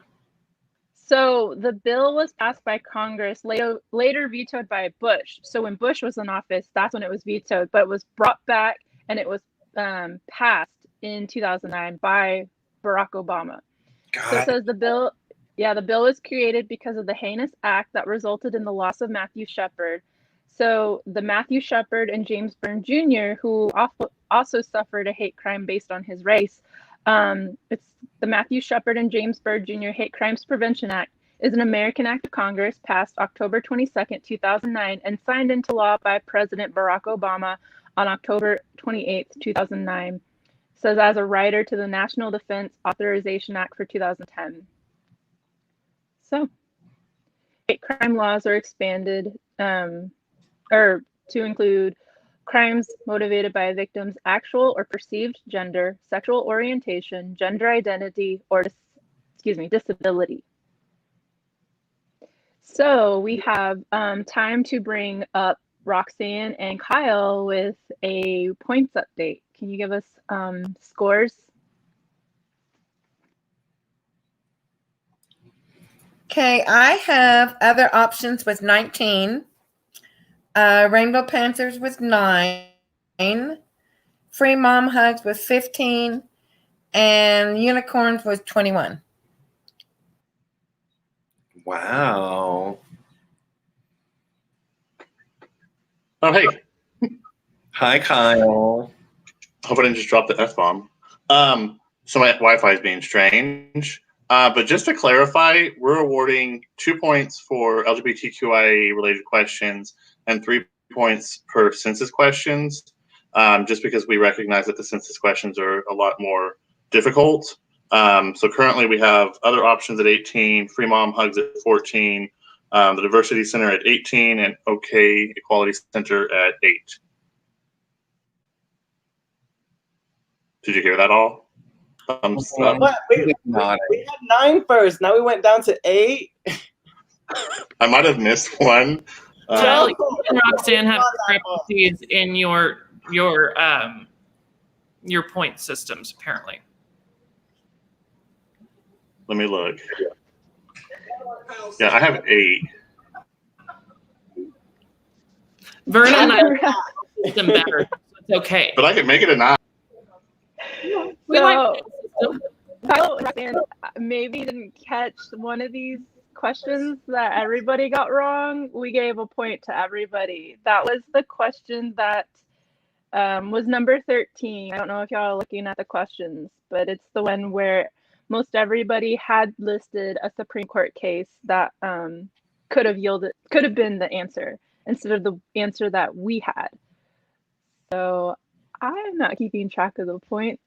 So the bill was passed by Congress, later vetoed by Bush. So when Bush was in office, that's when it was vetoed, but it was brought back and it was passed in 2009 by Barack Obama. So it says the bill was created because of the heinous act that resulted in the loss of Matthew Shepard. So the Matthew Shepard and James Byrne Jr., who also suffered a hate crime based on his race. It's the Matthew Shepard and James Byrne Jr. Hate Crimes Prevention Act is an American act of Congress passed October 22nd, 2009, and signed into law by President Barack Obama on October 28th, 2009. It says as a rider to the National Defense Authorization Act for 2010. So, hate crime laws are expanded to include crimes motivated by a victim's actual or perceived gender, sexual orientation, gender identity, or disability. So we have time to bring up Roxanne and Kyle with a points update. Can you give us scores? Okay, I have other options with 19. Rainbow Panthers with 9. Free Mom Hugs with 15. And Unicorns with 21. Wow. Oh, hey. Hi, Kyle. Hope I didn't just drop the F-bomb. So my Wi-Fi is being strange. But just to clarify, we're awarding 2 points for LGBTQIA-related questions and 3 points per census questions, just because we recognize that the census questions are a lot more difficult. So currently we have other options at 18, Free Mom Hugs at 14, the Diversity Center at 18, and OK Equality Center at 8. Did you hear that all? What? We had 9 first. Now we went down to 8. I might have missed one. Joe and Roxanne have discrepancies in your point systems, apparently. Let me look. Yeah, I have 8. Verna and I system better, so it's okay. But I can make it a 9. We like Kyle, Roxanne, maybe didn't catch one of these questions that everybody got wrong. We gave a point to everybody. That was the question that was number 13. I don't know if y'all are looking at the questions, but it's the one where most everybody had listed a Supreme Court case that could have been the answer instead of the answer that we had. So I'm not keeping track of the points.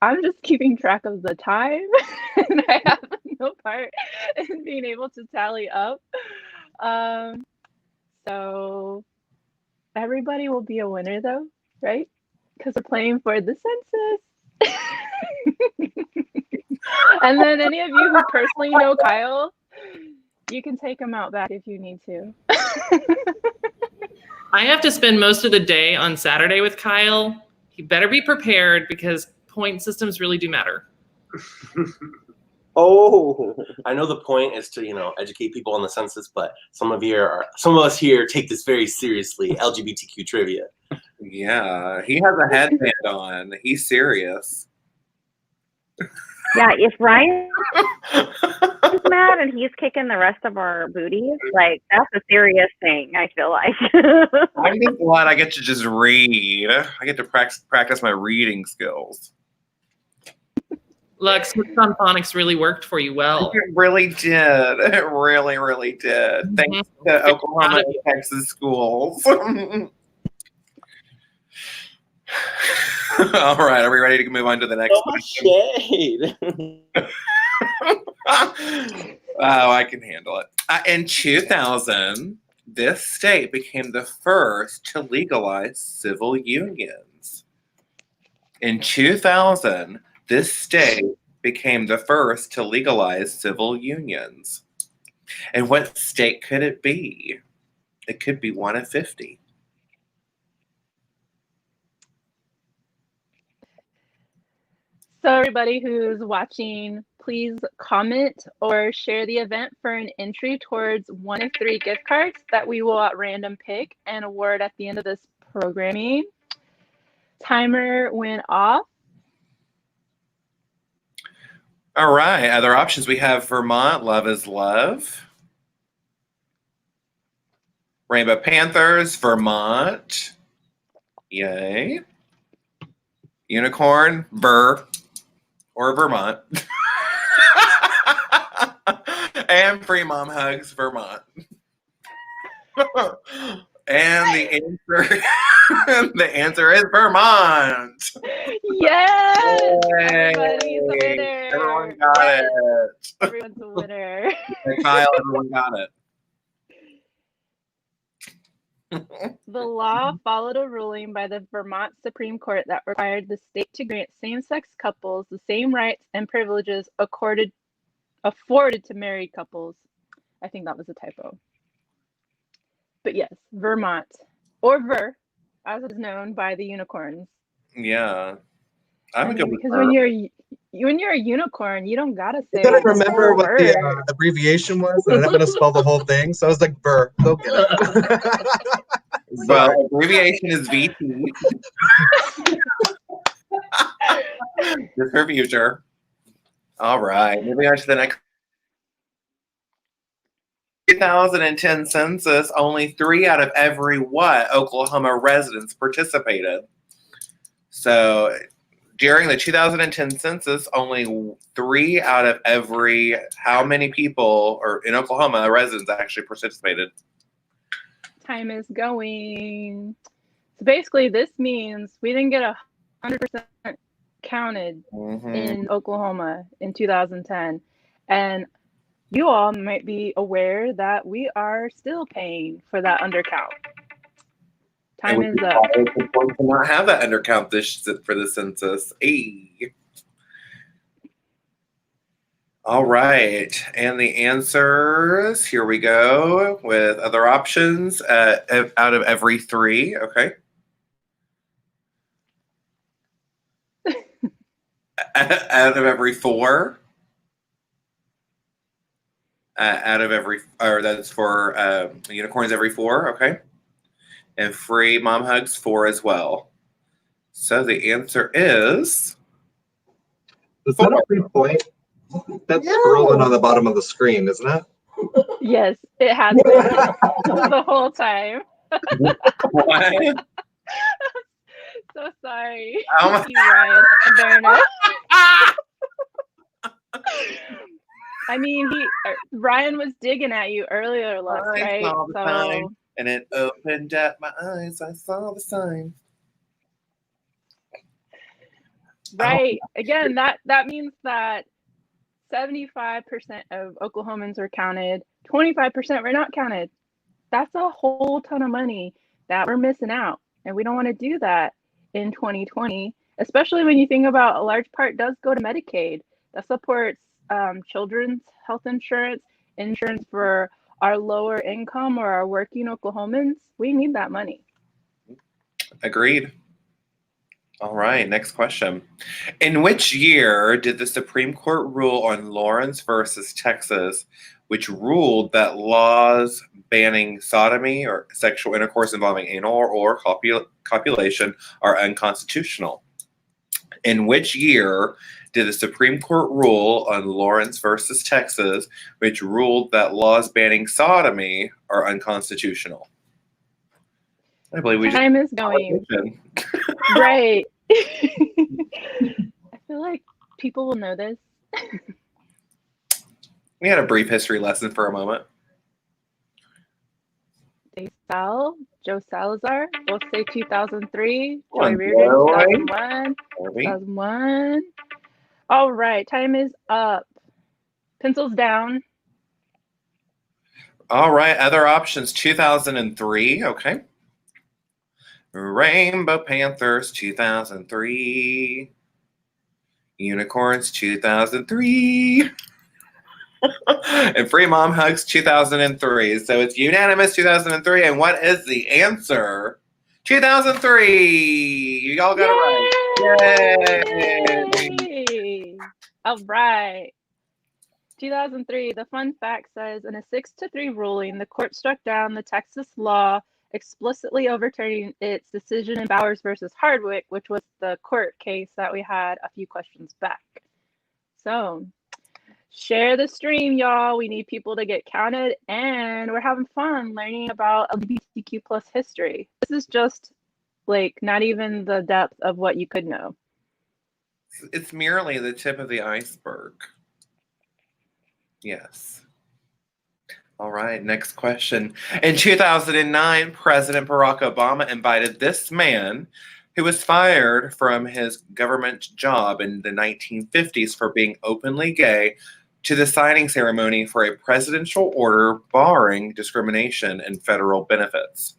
I'm just keeping track of the time, and I have no part in being able to tally up. So everybody will be a winner, though, right? Because we're playing for the census. And then any of you who personally know Kyle, You can take them out back if you need to. I have to spend most of the day on Saturday with Kyle. He better be prepared because point systems really do matter. Oh, I know the point is to, educate people on the census, but some of us here take this very seriously. LGBTQ trivia. Yeah, he has a headband on. He's serious. Yeah, if Ryan is mad and he's kicking the rest of our booties, like that's a serious thing, I feel like. I'm just glad I get to just read. I get to practice my reading skills. Luxx, on phonics really worked for you well. It really did. It really, really did. Thanks to Oklahoma and Texas schools. All right, are we ready to move on to the next shade. Oh, I can handle it. In 2000, this state became the first to legalize civil unions. In 2000, this state became the first to legalize civil unions. And what state could it be? It could be one of 50. So everybody who's watching, please comment or share the event for an entry towards one of 3 gift cards that we will at random pick and award at the end of this programming. Timer went off. All right, other options. We have Vermont, Love is Love. Rainbow Panthers, Vermont. Yay. Unicorn, Ver, or Vermont. And Free Mom Hugs, Vermont. And the answer is Vermont. Yes! Yay. Everybody's a winner. Everyone got it. Everyone's a winner. Kyle, everyone got it. The law followed a ruling by the Vermont Supreme Court that required the state to grant same-sex couples the same rights and privileges afforded to married couples. I think that was a typo. But yes, Vermont, or Ver, as it is known by the unicorns. Yeah. Because when you're a unicorn, you don't gotta say. I couldn't remember what the abbreviation was, and I'm going to spell the whole thing. So I was like, "Burr, go get it." Well, abbreviation is VT. Just for future. All right, moving on to the next. 2010 census, only 3 out of every what Oklahoma residents participated. So during the 2010 census, only 3 out of every how many people or in Oklahoma residents actually participated? Time is going. So basically, this means we didn't get 100% counted in Oklahoma in 2010, and you all might be aware that we are still paying for that undercount. Time is up. It's important to not have that undercount for the census. Hey. All right, and the answers, here we go with other options out of every 3, okay. Out of every 4. Out of every, or that's for unicorns every 4, okay. And Free Mom Hugs 4 as well. So the answer is... Is that a free point? That's scrolling on the bottom of the screen, isn't it? Yes, it has been the whole time. What? So sorry. Oh Thank you, Ryan. Very nice. I mean, Ryan was digging at you earlier, Luxx, right? Saw the sign, and it opened up my eyes. I saw the sign. Right. Again, that means that 75% of Oklahomans were counted, 25% were not counted. That's a whole ton of money that we're missing out. And we don't want to do that in 2020, especially when you think about a large part does go to Medicaid that supports children's health insurance insurance for our lower income or our working Oklahomans. We need that money. Agreed. All right, next question. In which year did the Supreme Court rule on Lawrence versus Texas, which ruled that laws banning sodomy or sexual intercourse involving anal or copulation are unconstitutional? In which year did the Supreme Court rule on Lawrence versus Texas, which ruled that laws banning sodomy are unconstitutional? I believe we Time is going. Right. I feel like people will know this. We had a brief history lesson for a moment. Joe Salazar, both say 2003. Come on, Joy Reardon, Joy. 2001. Harvey. 2001. All right, time is up. Pencils down. All right, other options, 2003, okay. Rainbow Panthers, 2003. Unicorns, 2003. And Free Mom Hugs, 2003. So it's unanimous, 2003. And what is the answer? 2003. You all got it right. Yay! All right. 2003, the fun fact says, in a 6-3 ruling, the court struck down the Texas law explicitly overturning its decision in Bowers versus Hardwick, which was the court case that we had a few questions back. So share the stream, y'all. We need people to get counted, and we're having fun learning about LGBTQ plus history. This is just like not even the depth of what you could know. It's merely the tip of the iceberg. Yes. All right, next question. In 2009, President Barack Obama invited this man, who was fired from his government job in the 1950s for being openly gay, to the signing ceremony for a presidential order barring discrimination in federal benefits.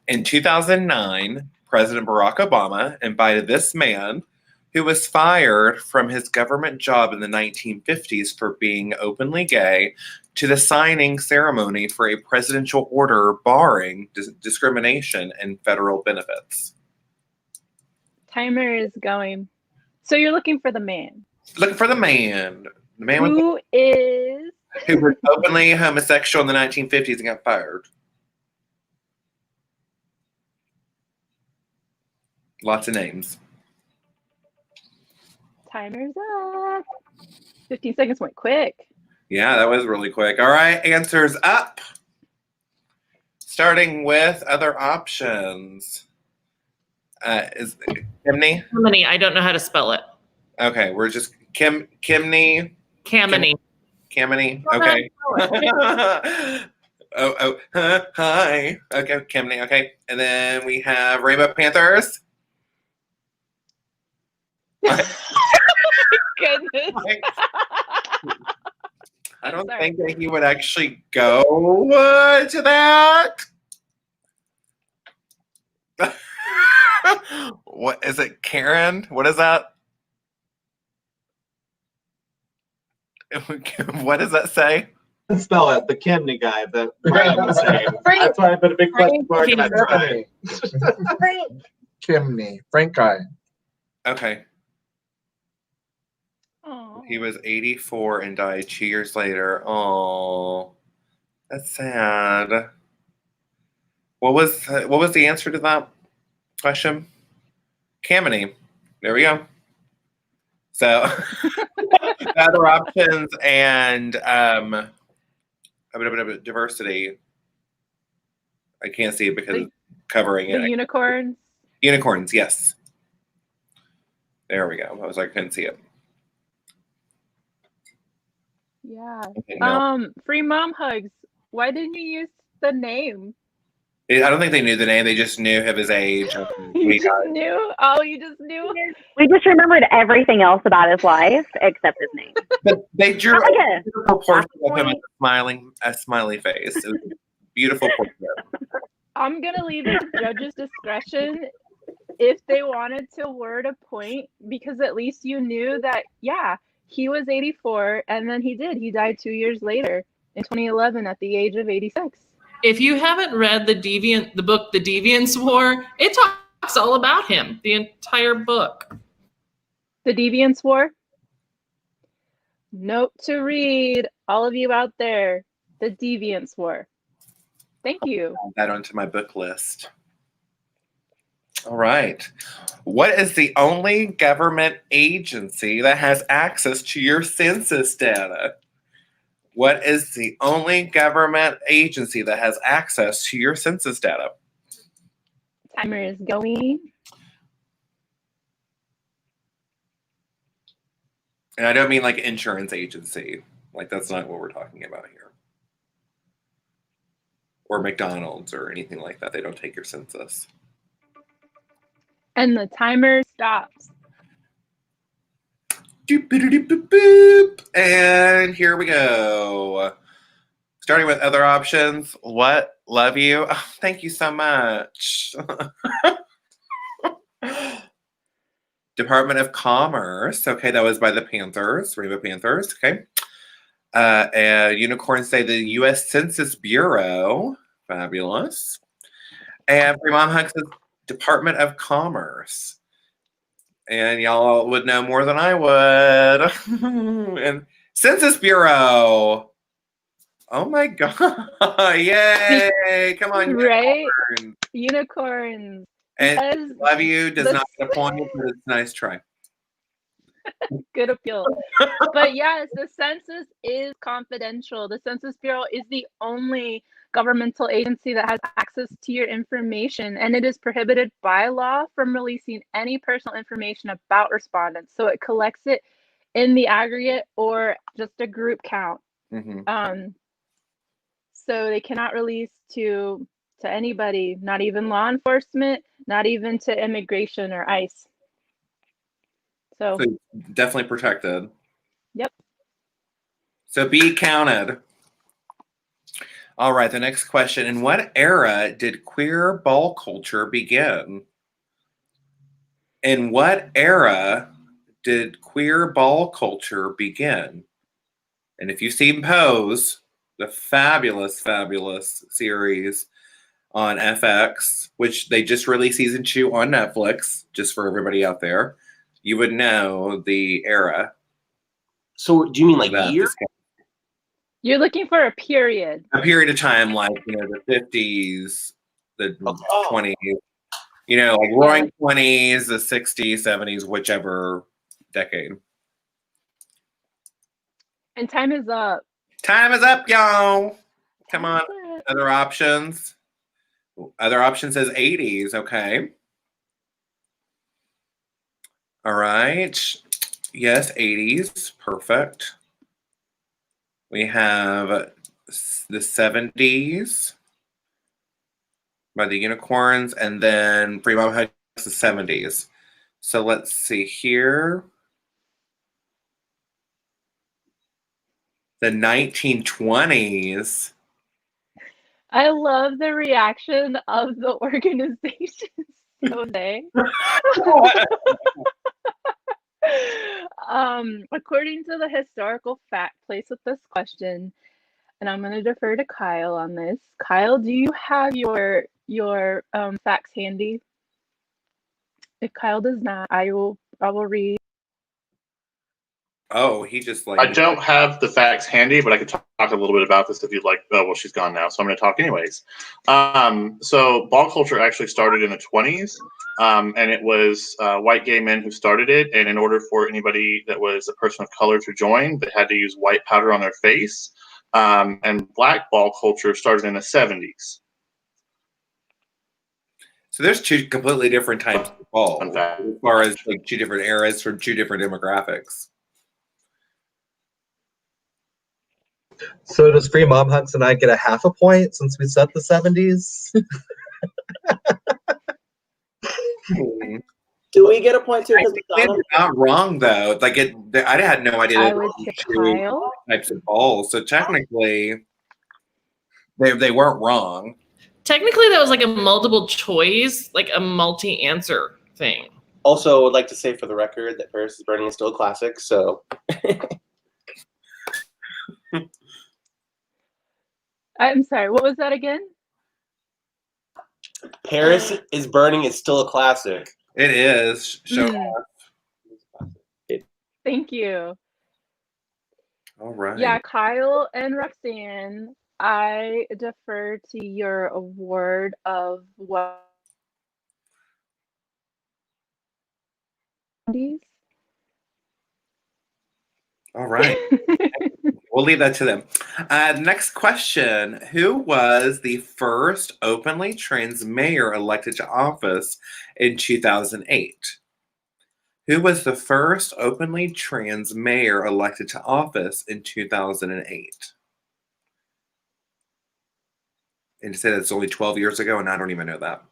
In 2009, President Barack Obama invited this man, who was fired from his government job in the 1950s for being openly gay, to the signing ceremony for a presidential order barring discrimination in federal benefits. Timer is going. So you're looking for the man. Looking for the man. The man who was openly homosexual in the 1950s and got fired. Lots of names. Timer's up. 15 seconds went quick. Yeah, that was really quick. All right, answers up. Starting with other options. Is Kimney? Kamini. I don't know how to spell it. Okay, we're just Kimney. Kamini. Kamini. Okay. Hi. Okay, Kimney. Okay, and then we have Rainbow Panthers. Goodness. I don't think that he would actually go to that. What is it, Karen? What is that? What does that say? Spell it. The Kimney guy that Ryan was saying. That's why I put a big question mark in that time. Kimney. Frank guy. Okay. Aww. He was 84 and died 2 years later. Oh, that's sad. What was the answer to that question? Kamini. There we go. So other options and a bit of diversity. I can't see it because it's covering it. The unicorns. Unicorns, yes. There we go. I was like, I couldn't see it. Yeah. Okay, no. Free Mom Hugs. Why didn't you use the name? I don't think they knew the name. They just knew of his age. You just knew? Oh, you just knew? We just remembered everything else about his life except his name. But they drew a beautiful portrait of him with a smiley face. It was a beautiful portrait. I'm going to leave it to judges' discretion if they wanted to word a point, because at least you knew that, yeah, he was 84, and then he died 2 years later in 2011 at the age of 86. If you haven't read the book The Deviants War, it talks all about him, the entire book. The Deviants War? Note to read, all of you out there, The Deviants War. Thank you. I'll add that onto my book list. All right. What is the only government agency that has access to your census data? What is the only government agency that has access to your census data? Timer is going. And I don't mean like insurance agency. Like that's not what we're talking about here. Or McDonald's or anything like that. They don't take your census. And the timer stops. Doop, boop, doop, boop, boop. And here we go. Starting with other options. What? Love you. Oh, thank you so much. Department of Commerce. Okay, that was by the Panthers, Rainbow Panthers. Okay. And unicorns say the U.S. Census Bureau. Fabulous. And Free Mom Hugs says Department of Commerce. And y'all would know more than I would. And Census Bureau. Oh my God. Yay. Come on. Right? Unicorns. And Yes. love you does not get a point, but it's a nice try. Good appeal. But yes, the census is confidential. The Census Bureau is the only governmental agency that has access to your information, and it is prohibited by law from releasing any personal information about respondents. So it collects it in the aggregate or just a group count. Mm-hmm. So they cannot release to anybody, not even law enforcement, not even to immigration or ICE. So definitely protected. Yep. So be counted. All right, the next question. In what era did queer ball culture begin? In what era did queer ball culture begin? And if you've seen Pose, the fabulous, fabulous series on FX, which they just released season 2 on Netflix, just for everybody out there, you would know the era. So do you mean like year? You're looking for a period. A period of time, like, you know, the 50s, the 20s, you know, like roaring 20s, the 60s, 70s, whichever decade. And time is up. Time is up, y'all. Come on. Other options. Other option says 80s. Okay. All right. Yes, 80s. Perfect. We have the 70s by the Unicorns, and then Free Mom Hugs the 70s. So let's see here. The 1920s. I love the reaction of the organization. So they. According to the historical fact placed with this question, and I'm going to defer to Kyle on this. Kyle, do you have your facts handy? If Kyle does not, I will read. Oh, he just like. I don't have the facts handy, but I could talk a little bit about this if you'd like. Oh, well, she's gone now, so I'm going to talk anyways. So ball culture actually started in the 20s, and it was white gay men who started it. And in order for anybody that was a person of color to join, they had to use white powder on their face. And black ball culture started in the 70s. So there's two completely different types of ball, as far as like two different eras for two different demographics. So does Free Mom Hugs and I get a half a point since we said the 70s? Do we get a point too? It's not wrong though. Like I had no idea I there would were say two Kyle. types of balls. So technically, they weren't wrong. Technically, that was like a multiple choice, like a multi-answer thing. Also, would like to say for the record that Paris is Burning is still a classic. So. I'm sorry, what was that again? Paris is Burning is still a classic. It is. Show off. Thank you. All right. Yeah, Kyle and Roxanne, I defer to your award of what? All right. We'll leave that to them. Next question. Who was the first openly trans mayor elected to office in 2008? Who was the first openly trans mayor elected to office in 2008? And to say that's only 12 years ago, and I don't even know that.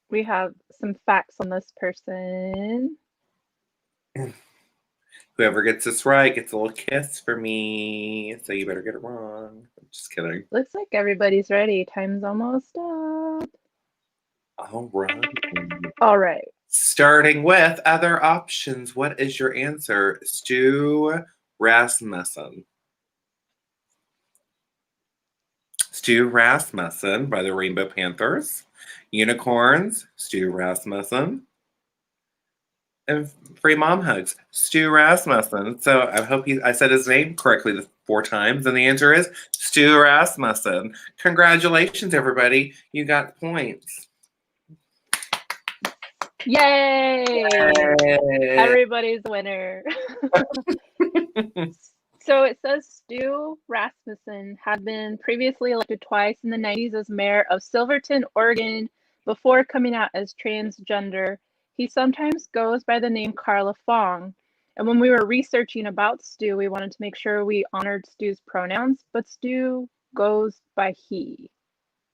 We have some facts on this person. Whoever gets this right gets a little kiss for me. So you better get it wrong. I'm just kidding. Looks like everybody's ready. Time's almost up. All right. All right. Starting with other options. What is your answer? Stu Rasmussen. Stu Rasmussen by the Rainbow Panthers. Unicorns, Stu Rasmussen. And Free Mom Hugs, Stu Rasmussen. So I hope I said his name correctly 4 times. And the answer is Stu Rasmussen. Congratulations, everybody. You got points. Yay! Yay. Everybody's winner. So it says Stu Rasmussen had been previously elected twice in the 90s as mayor of Silverton, Oregon, before coming out as transgender. He sometimes goes by the name Carla Fong. And when we were researching about Stu, we wanted to make sure we honored Stu's pronouns, but Stu goes by he,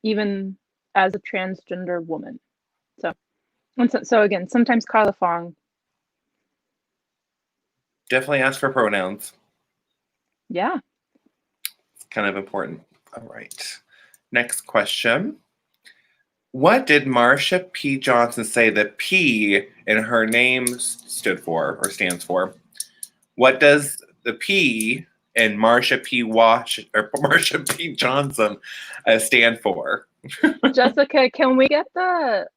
even as a transgender woman. So again, sometimes Carla Fong. Definitely ask for pronouns. Yeah. It's kind of important. All right. Next question. What did Marsha P. Johnson say the P in her name stood for or stands for? What does the P in Marsha P. Johnson stand for? Jessica, can we get the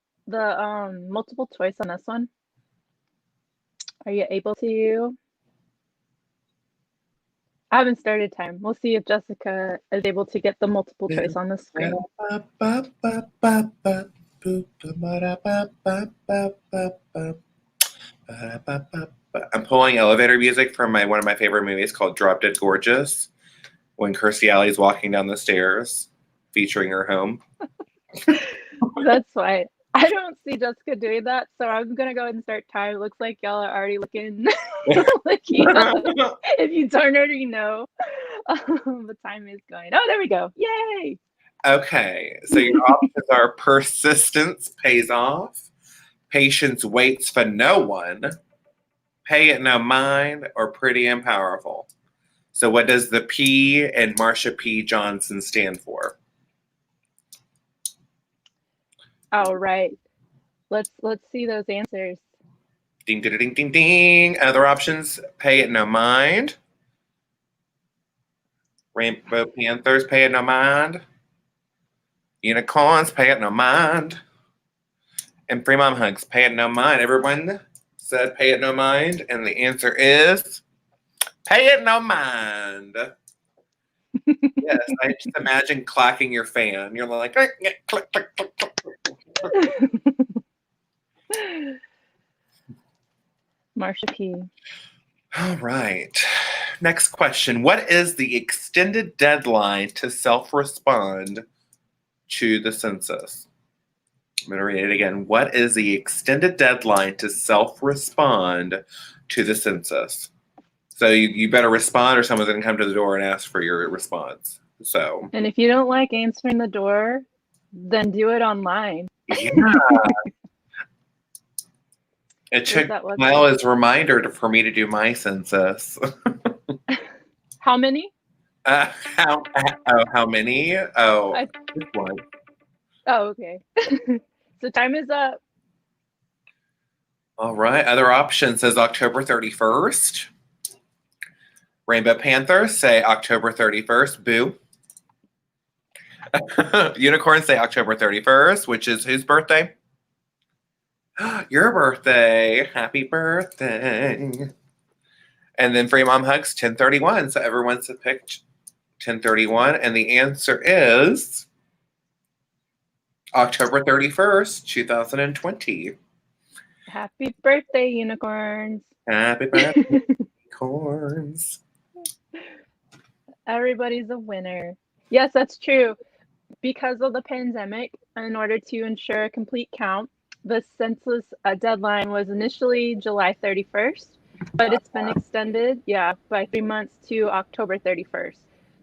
multiple choice on this one? Are you able to? I haven't started time. We'll see if Jessica is able to get the multiple choice on the screen. I'm pulling elevator music from one of my favorite movies called Drop Dead Gorgeous, when Kirstie Alley's walking down the stairs, featuring her home. That's why. I don't see Jessica doing that, so I'm gonna go ahead and start time. It looks like y'all are already looking. If you don't already know, the time is going. Oh, there we go! Yay! Okay, so your options are persistence pays off, patience waits for no one, pay it no mind, or pretty and powerful. So, what does the P in Marsha P. Johnson stand for? All right, let's see those answers. Ding, ding, ding, ding, ding. Other options: pay it no mind. Rainbow Panthers, pay it no mind. Unicorns, pay it no mind. And Free Mom Hugs, pay it no mind. Everyone said pay it no mind, and the answer is pay it no mind. Yes, I just imagine clacking your fan. You're like, click, click, click, click, click. Marsha P. All right. Next question. What is the extended deadline to self-respond to the census? I'm going to read it again. What is the extended deadline to self-respond to the census? So you better respond or someone's going to come to the door and ask for your response. So. And if you don't like answering the door, then do it online. Yeah. It took Kyle as a reminder for me to do my census. How many? How many? Oh, just one. Oh, okay. So time is up. All right. Other options says October 31st. Rainbow Panthers say October 31st. Boo. Unicorns say October 31st, which is whose birthday? Your birthday. Happy birthday. And then Free Mom Hugs 1031. So everyone's picked 1031. And the answer is October 31st, 2020. Happy birthday, unicorns. Happy birthday, unicorns. Everybody's a winner. Yes, that's true. Because of the pandemic, in order to ensure a complete count, the census deadline was initially July 31st, but it's been extended, by 3 months to October 31st.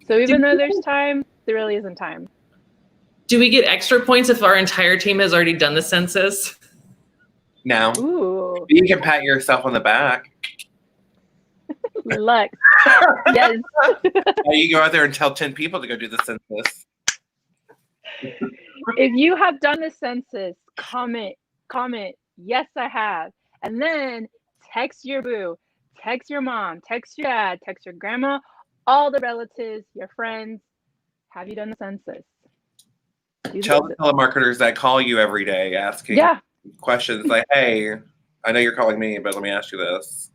So even though there's time, there really isn't time. Do we get extra points if our entire team has already done the census? No. Ooh. You can pat yourself on the back. Luxx. Yes. You go out there and tell 10 people to go do the census. If you have done the census, comment, yes, I have. And then text your boo, text your mom, text your dad, text your grandma, all the relatives, your friends. Have you done the census? Tell the telemarketers that call you every day asking questions like, hey, I know you're calling me, but let me ask you this.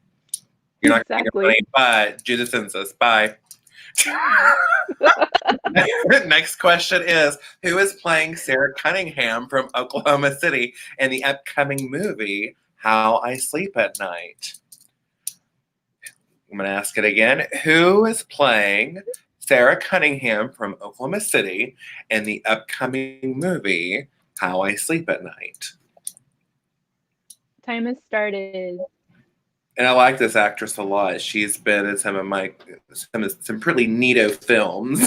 You're not getting your money, but do the census. Bye. Next question is, who is playing Sarah Cunningham from Oklahoma City in the upcoming movie, How I Sleep at Night? I'm going to ask it again. Who is playing Sarah Cunningham from Oklahoma City in the upcoming movie, How I Sleep at Night? Time has started. And I like this actress a lot. She's been in some pretty neato films.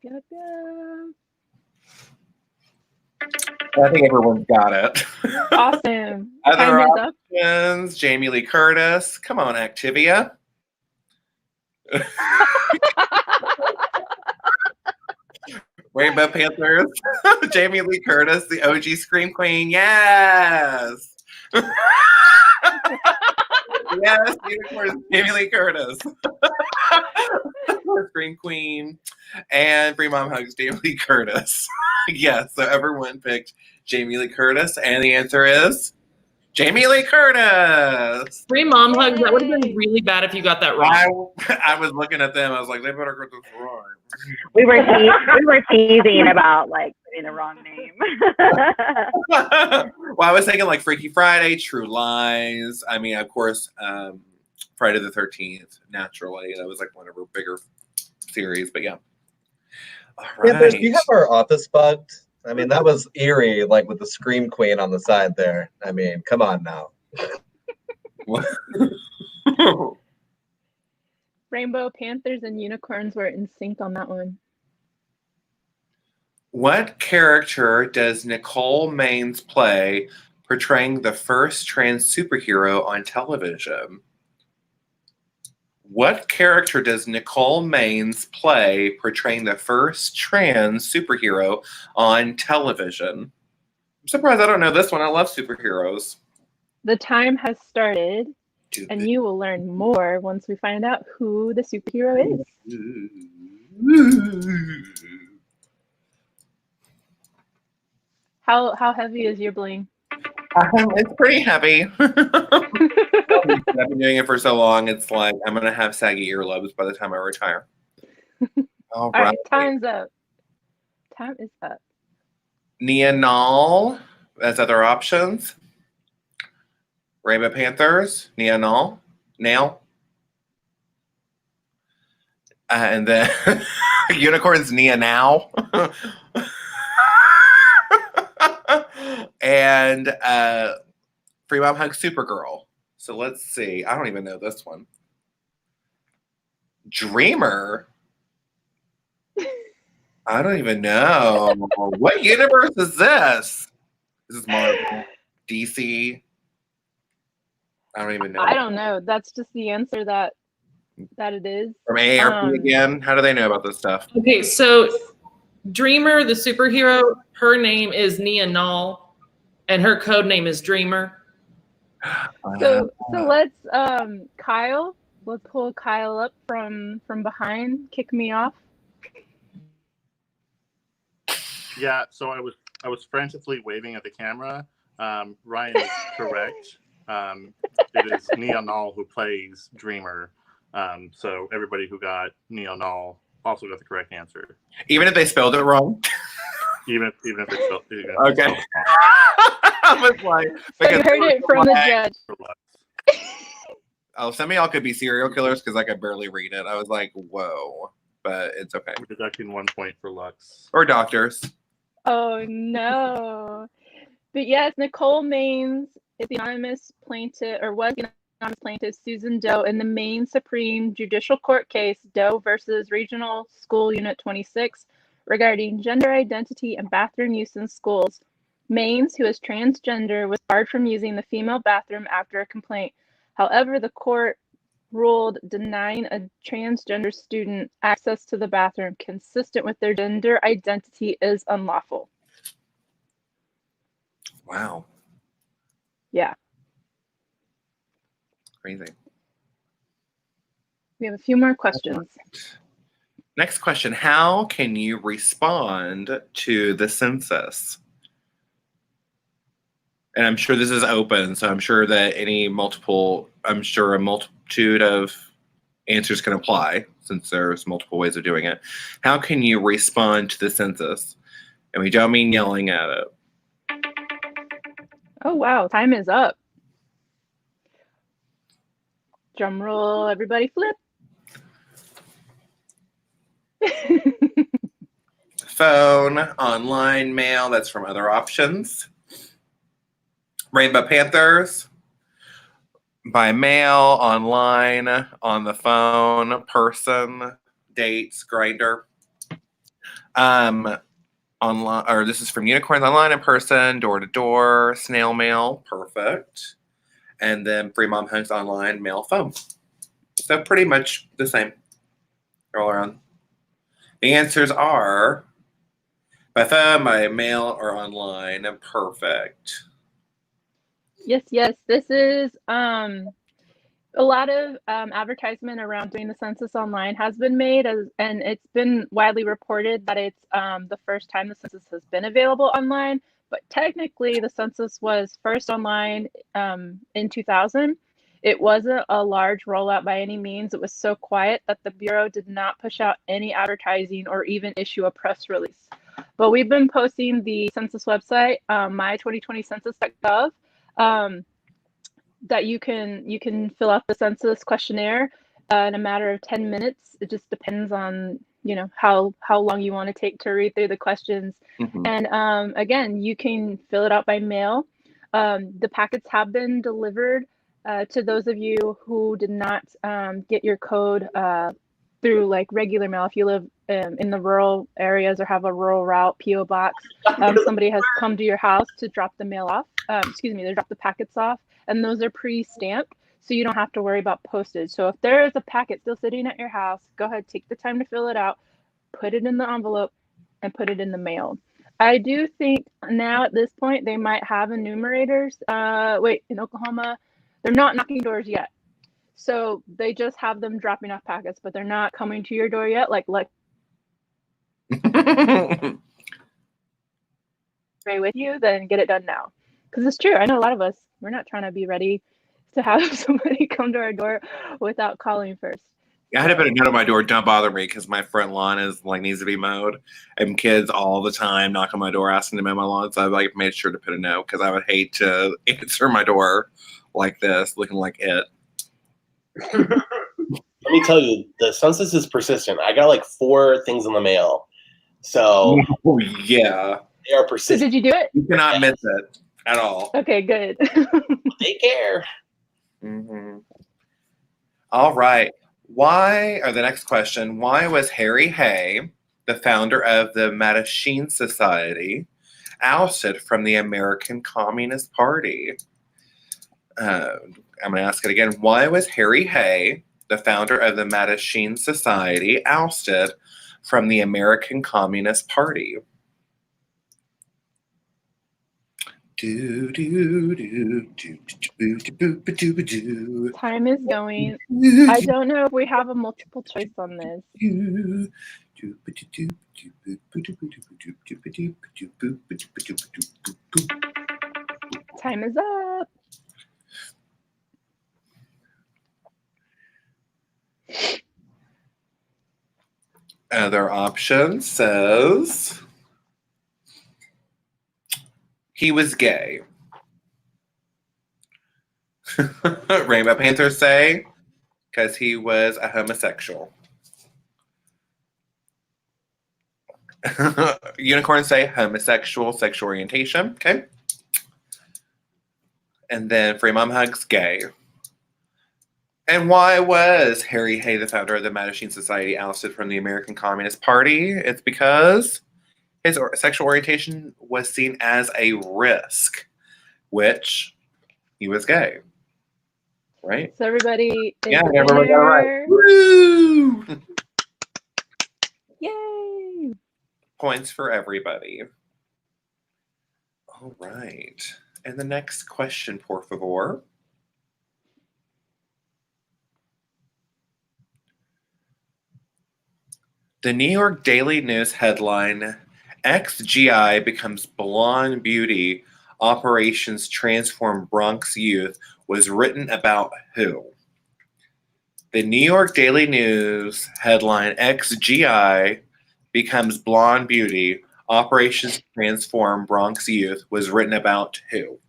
Yep. I think everyone's got it. Awesome. Other options, Jamie Lee Curtis. Come on, Activia. Rainbow Panthers. Jamie Lee Curtis, the OG Scream Queen. Yes. Yes, unicorn, Jamie Lee Curtis. Scream Queen. And Free Mom Hugs, Jamie Lee Curtis. Yes, so everyone picked Jamie Lee Curtis, and the answer is Jamie Lee Curtis. Free Mom Hugs. That would have been really bad if you got that wrong. I was looking at them. I was like, they better get this wrong. We were teasing about like putting the wrong name. Well, I was thinking like Freaky Friday, True Lies. I mean, of course, Friday the 13th. Naturally, that was like one of her bigger series. But yeah. All right. Yeah, do you have our office bugged? I mean, that was eerie, like with the Scream Queen on the side there. I mean, come on now. Rainbow Panthers and unicorns were in sync on that one. What character does Nicole Maines play portraying the first trans superhero on television? What character does Nicole Maines play portraying the first trans superhero on television? I'm surprised I don't know this one. I love superheroes. The time has started, and you will learn more once we find out who the superhero is. How heavy is your bling? It's pretty heavy. I've been doing it for so long. It's like I'm gonna have saggy earlobes by the time I retire. All right, time's up. Time is up. Nia Nall as other options. Rainbow Panthers, Nia Nall, Nail. And then Unicorns, Nia Now. And Free Mom Hug Supergirl. So let's see. I don't even know this one. Dreamer. I don't even know. What universe is this? This is Marvel, DC. I don't even know. I don't know. That's just the answer that it is. From AARP again. How do they know about this stuff? Okay, so Dreamer, the superhero, her name is Nia Null, and her code name is Dreamer. So let's Kyle. Let's pull Kyle up from behind. Kick me off. Yeah. So I was frantically waving at the camera. Ryan is correct. It is Nia Null who plays Dreamer. So everybody who got Nia Null also got the correct answer. Even if they spelled it wrong. Even if it's spelled, Okay. I was like, So you heard it from the judge. Oh, some of y'all could be serial killers because I could barely read it. I was like, whoa, but it's okay. We're deducting 1 point for Luxx. Or doctors. Oh no. But yes, Nicole Maines is the anonymous plaintiff, or was the anonymous plaintiff, Susan Doe, in the Maine Supreme Judicial Court case Doe versus Regional School Unit 26 regarding gender identity and bathroom use in schools. Maines, who is transgender, was barred from using the female bathroom after a complaint. However, the court ruled denying a transgender student access to the bathroom consistent with their gender identity is unlawful. Wow. Yeah. Crazy. We have a few more questions. Next question. How can you respond to the census? And I'm sure this is open, so I'm sure that a multitude of answers can apply since there's multiple ways of doing it. How can you respond to the census? And we don't mean yelling at it. Oh, wow. Time is up. Drum roll, everybody flip. Phone, online, mail, that's from other options. Rainbow Panthers, by mail, online, on the phone, person, dates, Grinder. Online, or this is from Unicorns, online, in person, door to door, snail mail, perfect. And then Free Mom Hugs, online, mail, phone. So pretty much the same all around. The answers are by phone, by mail, or online, perfect. Yes. This is a lot of advertisement around doing the census online has been made, and it's been widely reported that it's the first time the census has been available online. But technically, the census was first online in 2000. It wasn't a large rollout by any means. It was so quiet that the Bureau did not push out any advertising or even issue a press release. But we've been posting the census website, my2020census.gov, that you can fill out the census questionnaire in a matter of 10 minutes. It just depends on how long you want to take to read through the questions. Mm-hmm. And again, you can fill it out by mail. The packets have been delivered to those of you who did not get your code through like regular mail. If you live in the rural areas or have a rural route PO box, somebody has come to your house to drop the mail off. They drop the packets off, and those are pre-stamped, so you don't have to worry about postage. So if there is a packet still sitting at your house, go ahead, take the time to fill it out, put it in the envelope, and put it in the mail. I do think now at this point they might have enumerators. In Oklahoma, they're not knocking doors yet. So they just have them dropping off packets, but they're not coming to your door yet. Like pray with you, then get it done now. Because it's true. I know a lot of us, we're not trying to be ready to have somebody come to our door without calling first. I had to put a note on my door, don't bother me, because my front lawn needs to be mowed. And kids all the time knock on my door asking to mow my lawn. So I made sure to put a note because I would hate to answer my door like this, looking like it. Let me tell you, the census is persistent. I got 4 things in the mail. So yeah. They are persistent. So did you do it? You cannot miss it at all. Okay, good. They care. Mm-hmm. All right. The next question, why was Harry Hay, the founder of the Mattachine Society, ousted from the American Communist Party? I'm going to ask it again. Why was Harry Hay, the founder of the Mattachine Society, ousted from the American Communist Party? Time is going. I don't know if we have a multiple choice on this. Time is up. Other option says he was gay. Rainbow Panthers say because he was a homosexual. Unicorns say homosexual, sexual orientation. Okay. And then Free Mom Hugs, gay. And why was Harry Hay, the founder of the Mattachine Society, ousted from the American Communist Party? It's because his sexual orientation was seen as a risk, which he was gay. Right? So everybody is yeah, a everybody got it right. Woo! Yay! Points for everybody. All right. And the next question, por favor. The New York Daily News headline, XGI becomes blonde beauty, operations transform Bronx youth, was written about who? The New York Daily News headline, XGI becomes blonde beauty, operations transform Bronx youth, was written about who?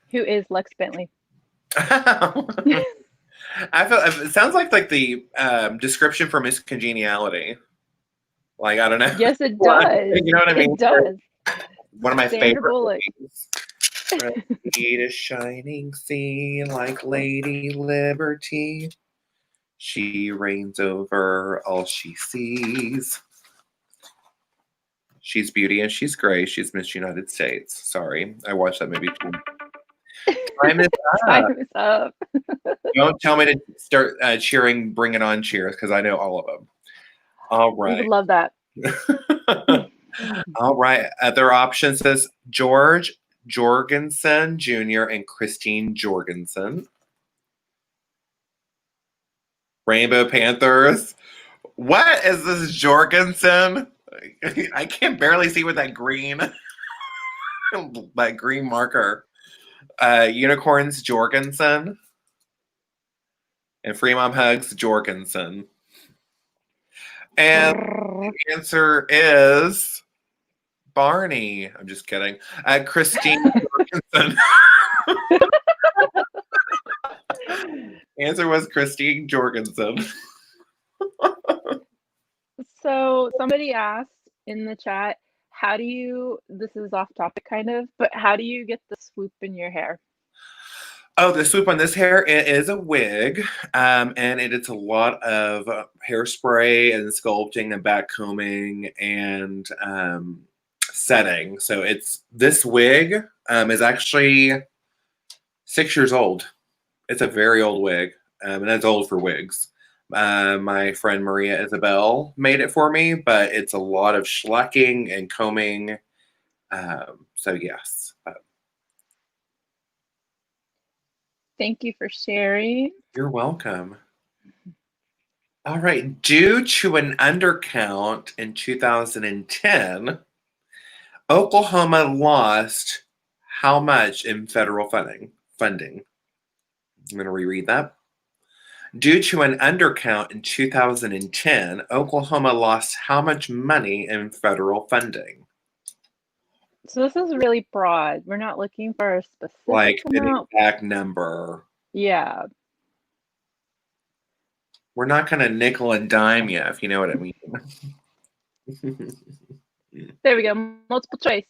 Who is Luxx Bentley? I feel it sounds like the description for Miss Congeniality. Like, I don't know. Yes, it does. You know what I mean? It does. One of my Sandra favorite Bullock. movies. Need a shining sea like Lady Liberty. She reigns over all she sees. She's beauty and she's gray. She's Miss United States. Sorry, I watched that movie too. Time is up. Time is up. Don't tell me to start cheering Bring It On cheers because I know all of them. All We right. would love that. All right. Other options says George Jorgensen Jr. and Christine Jorgensen. Rainbow Panthers. What is this Jorgensen? I can barely see with that green marker. Unicorns Jorgensen. And Free Mom Hugs Jorgensen. And the answer is Barney. I'm just kidding. Christine Jorgensen. Answer was Christine Jorgensen. So somebody asked in the chat, how do you, this is off topic kind of, but how do you get the swoop in your hair? Oh, the swoop on this hair, it is a wig, and it's a lot of hairspray and sculpting and back combing and setting. So this wig is actually 6 years old. It's a very old wig, and that's old for wigs. My friend Maria Isabel made it for me, but it's a lot of schlecking and combing. So yes. Thank you for sharing. You're welcome. All right. Due to an undercount in 2010, Oklahoma lost how much in federal funding? I'm going to reread that. Due to an undercount in 2010, Oklahoma lost how much money in federal funding? So this is really broad. We're not looking for a specific Like an amount. exact number. Yeah. We're not going to nickel and dime you, if you know what I mean. There we go. Multiple choice.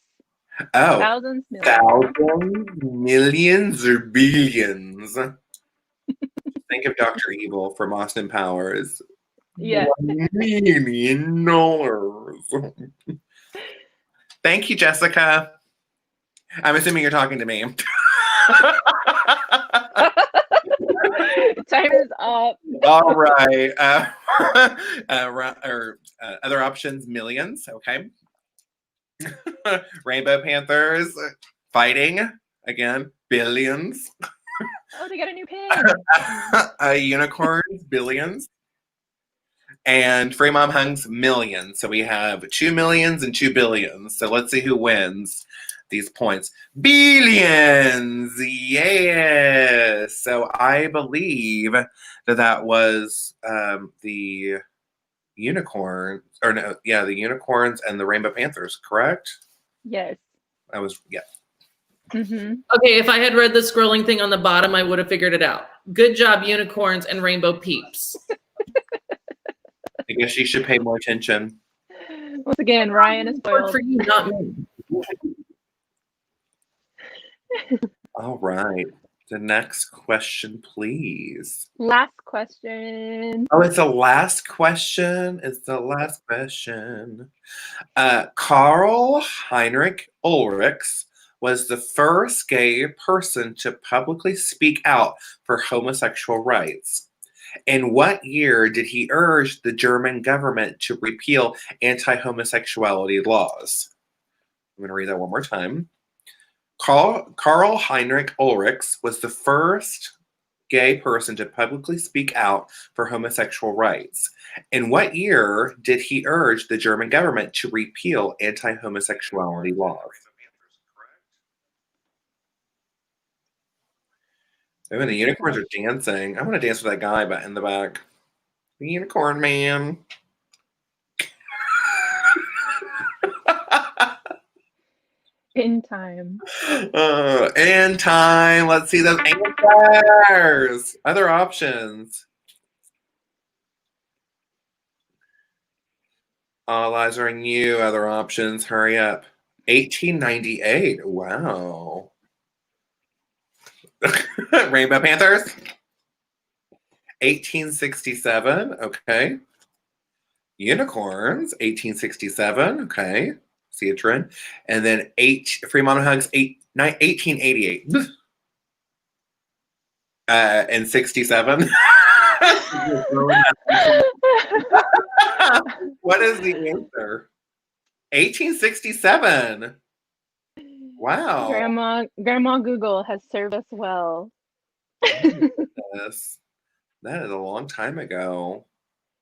Oh. Thousands, millions. Thousands, millions, or billions. Think of Dr. Evil from Austin Powers. Yeah. $1 million. Thank you, Jessica. I'm assuming you're talking to me. Time is up. All right. Other options, millions. Okay. Rainbow Panthers fighting again, billions. Oh, they got a new pin. Unicorns, billions. And Free Mom Hugs, millions. So we have 2 millions and 2 billions. So let's see who wins these points. Billions! Yes! So I believe that was the unicorn, or no, yeah, the unicorns and the Rainbow Panthers, correct? Yes. I was, yeah. Mm-hmm. Okay, if I had read the scrolling thing on the bottom, I would have figured it out. Good job, unicorns and rainbow peeps. I guess you should pay more attention. Once again, Ryan is spoiled. For you, not me. All right. The next question, please. Last question. Oh, it's the last question. It's the last question. Karl Heinrich Ulrichs was the first gay person to publicly speak out for homosexual rights. In what year did he urge the German government to repeal anti-homosexuality laws? I'm going to read that one more time. Karl Heinrich Ulrichs was the first gay person to publicly speak out for homosexual rights. In what year did he urge the German government to repeal anti-homosexuality laws? Oh, and the unicorns are dancing. I want to dance with that guy in the back. The unicorn man. In time. In time. Let's see those answers. Other options. All eyes are on you. Other options. Hurry up. 1898. Wow. Rainbow Panthers. 1867. Okay. Unicorns. 1867. Okay. See a trend. And then Free Mom Hugs 1888. And 67. What is the answer? 1867. Wow. Grandma Google has served us well. Yes. That is a long time ago.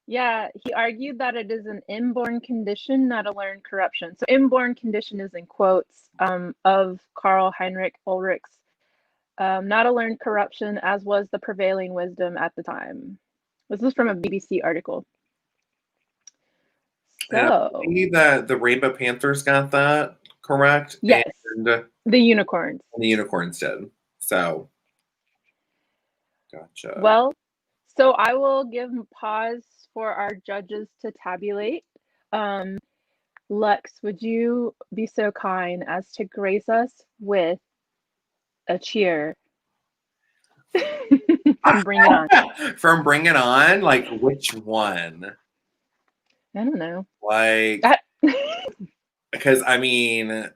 Yeah, he argued that it is an inborn condition, not a learned corruption. So inborn condition is in quotes of Karl Heinrich Ulrichs, not a learned corruption, as was the prevailing wisdom at the time. This is from a BBC article. So, I believe that the Rainbow Panthers got that correct. Yes. And the unicorns. the unicorns did. So, gotcha. Well, so I will give pause for our judges to tabulate. Luxx, would you be so kind as to grace us with a cheer? From Bring It On. From Bring It On? Like, which one? I don't know. Like, because I mean,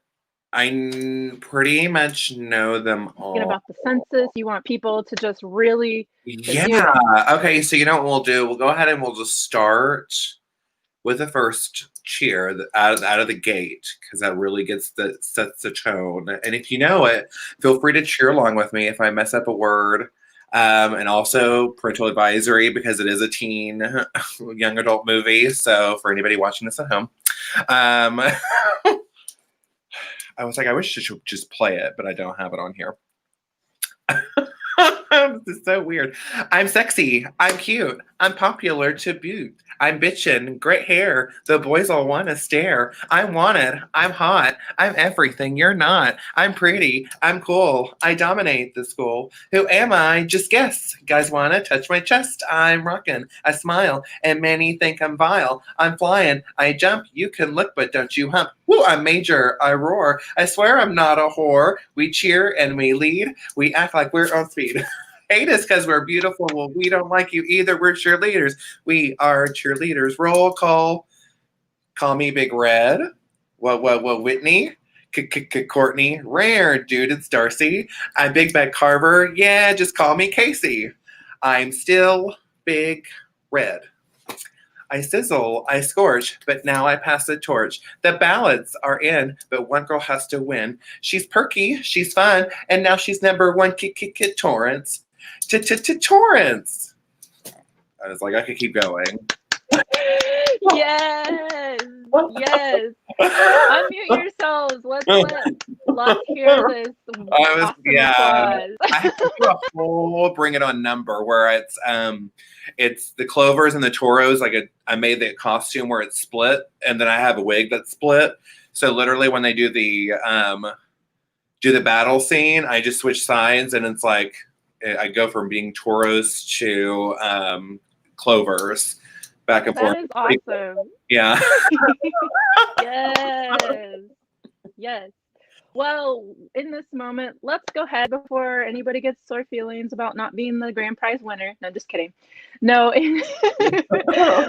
I pretty much know them all. Thinking about the census, you want people to just really. Yeah. Okay. So you know what we'll do? We'll go ahead and we'll just start with the first cheer out of the gate, because that really sets the tone. And if you know it, feel free to cheer along with me if I mess up a word. And also parental advisory, because it is a teen young adult movie. So for anybody watching this at home, I was like, I wish I should just play it, but I don't have it on here. This is so weird. I'm sexy. I'm cute. I'm popular to boot. I'm bitchin'. Great hair. The boys all want to stare. I'm wanted. I'm hot. I'm everything you're not. I'm pretty. I'm cool. I dominate the school. Who am I? Just guess. Guys want to touch my chest. I'm rockin'. I smile. And many think I'm vile. I'm flying. I jump. You can look, but don't you hump. Woo, I'm major. I roar. I swear I'm not a whore. We cheer and we lead. We act like we're on speed. Hate us because we're beautiful. Well, we don't like you either. We're cheerleaders. We are cheerleaders. Roll call. Call me Big Red. What, Whitney? Courtney. Rare, dude, it's Darcy. I'm Big Bad Carver. Yeah, just call me Casey. I'm still big red. I sizzle, I scorch, but now I pass the torch. The ballots are in, but one girl has to win. She's perky, she's fun, and now she's number one. Torrance. Torrance. I was like, I could keep going. Yes. Yes. Unmute yourselves. Let's hear this. Awesome applause. I have to do a whole Bring It On number where it's the Clovers and the Toros. I made the costume where it's split, and then I have a wig that's split. So literally, when they do the battle scene, I just switch sides, and it's like I go from being Toros to Clovers, back and forth. That is awesome. Yeah. Yes. Yes. Well, in this moment, let's go ahead before anybody gets sore feelings about not being the grand prize winner. No, just kidding. No,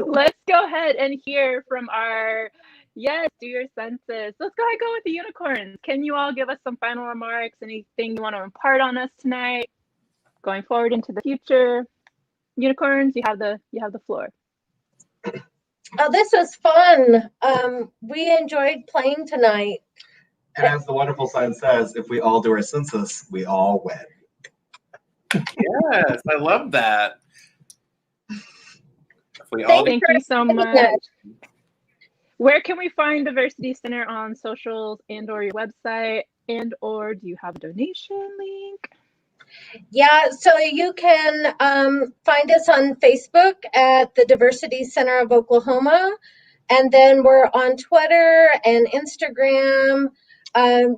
let's go ahead and hear from our, yes, do your census. Let's go ahead and go with the unicorns. Can you all give us some final remarks? Anything you want to impart on us tonight? Going forward into the future. Unicorns, you have the floor. Oh, this was fun. We enjoyed playing tonight. And as the wonderful sign says, if we all do our census, we all win. Yes, I love that. Thank you so much. Where can we find Diversity Center on socials and/or your website, and/or do you have a donation link? Yeah, so you can find us on Facebook at the Diversity Center of Oklahoma, and then we're on Twitter and Instagram.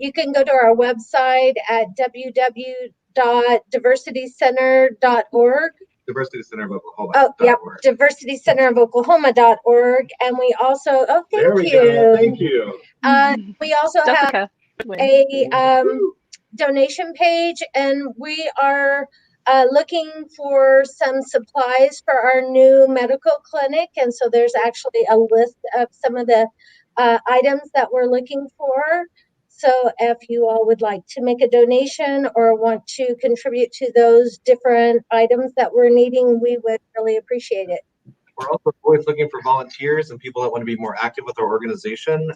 You can go to our website at www.diversitycenter.org. Diversity Center of Oklahoma. Oh, yep, diversitycenterofoklahoma.org. And we also, thank you. We also Jessica. have a donation page, and we are looking for some supplies for our new medical clinic. And so there's actually a list of some of the items that we're looking for. So if you all would like to make a donation or want to contribute to those different items that we're needing, we would really appreciate it. We're also always looking for volunteers and people that want to be more active with our organization.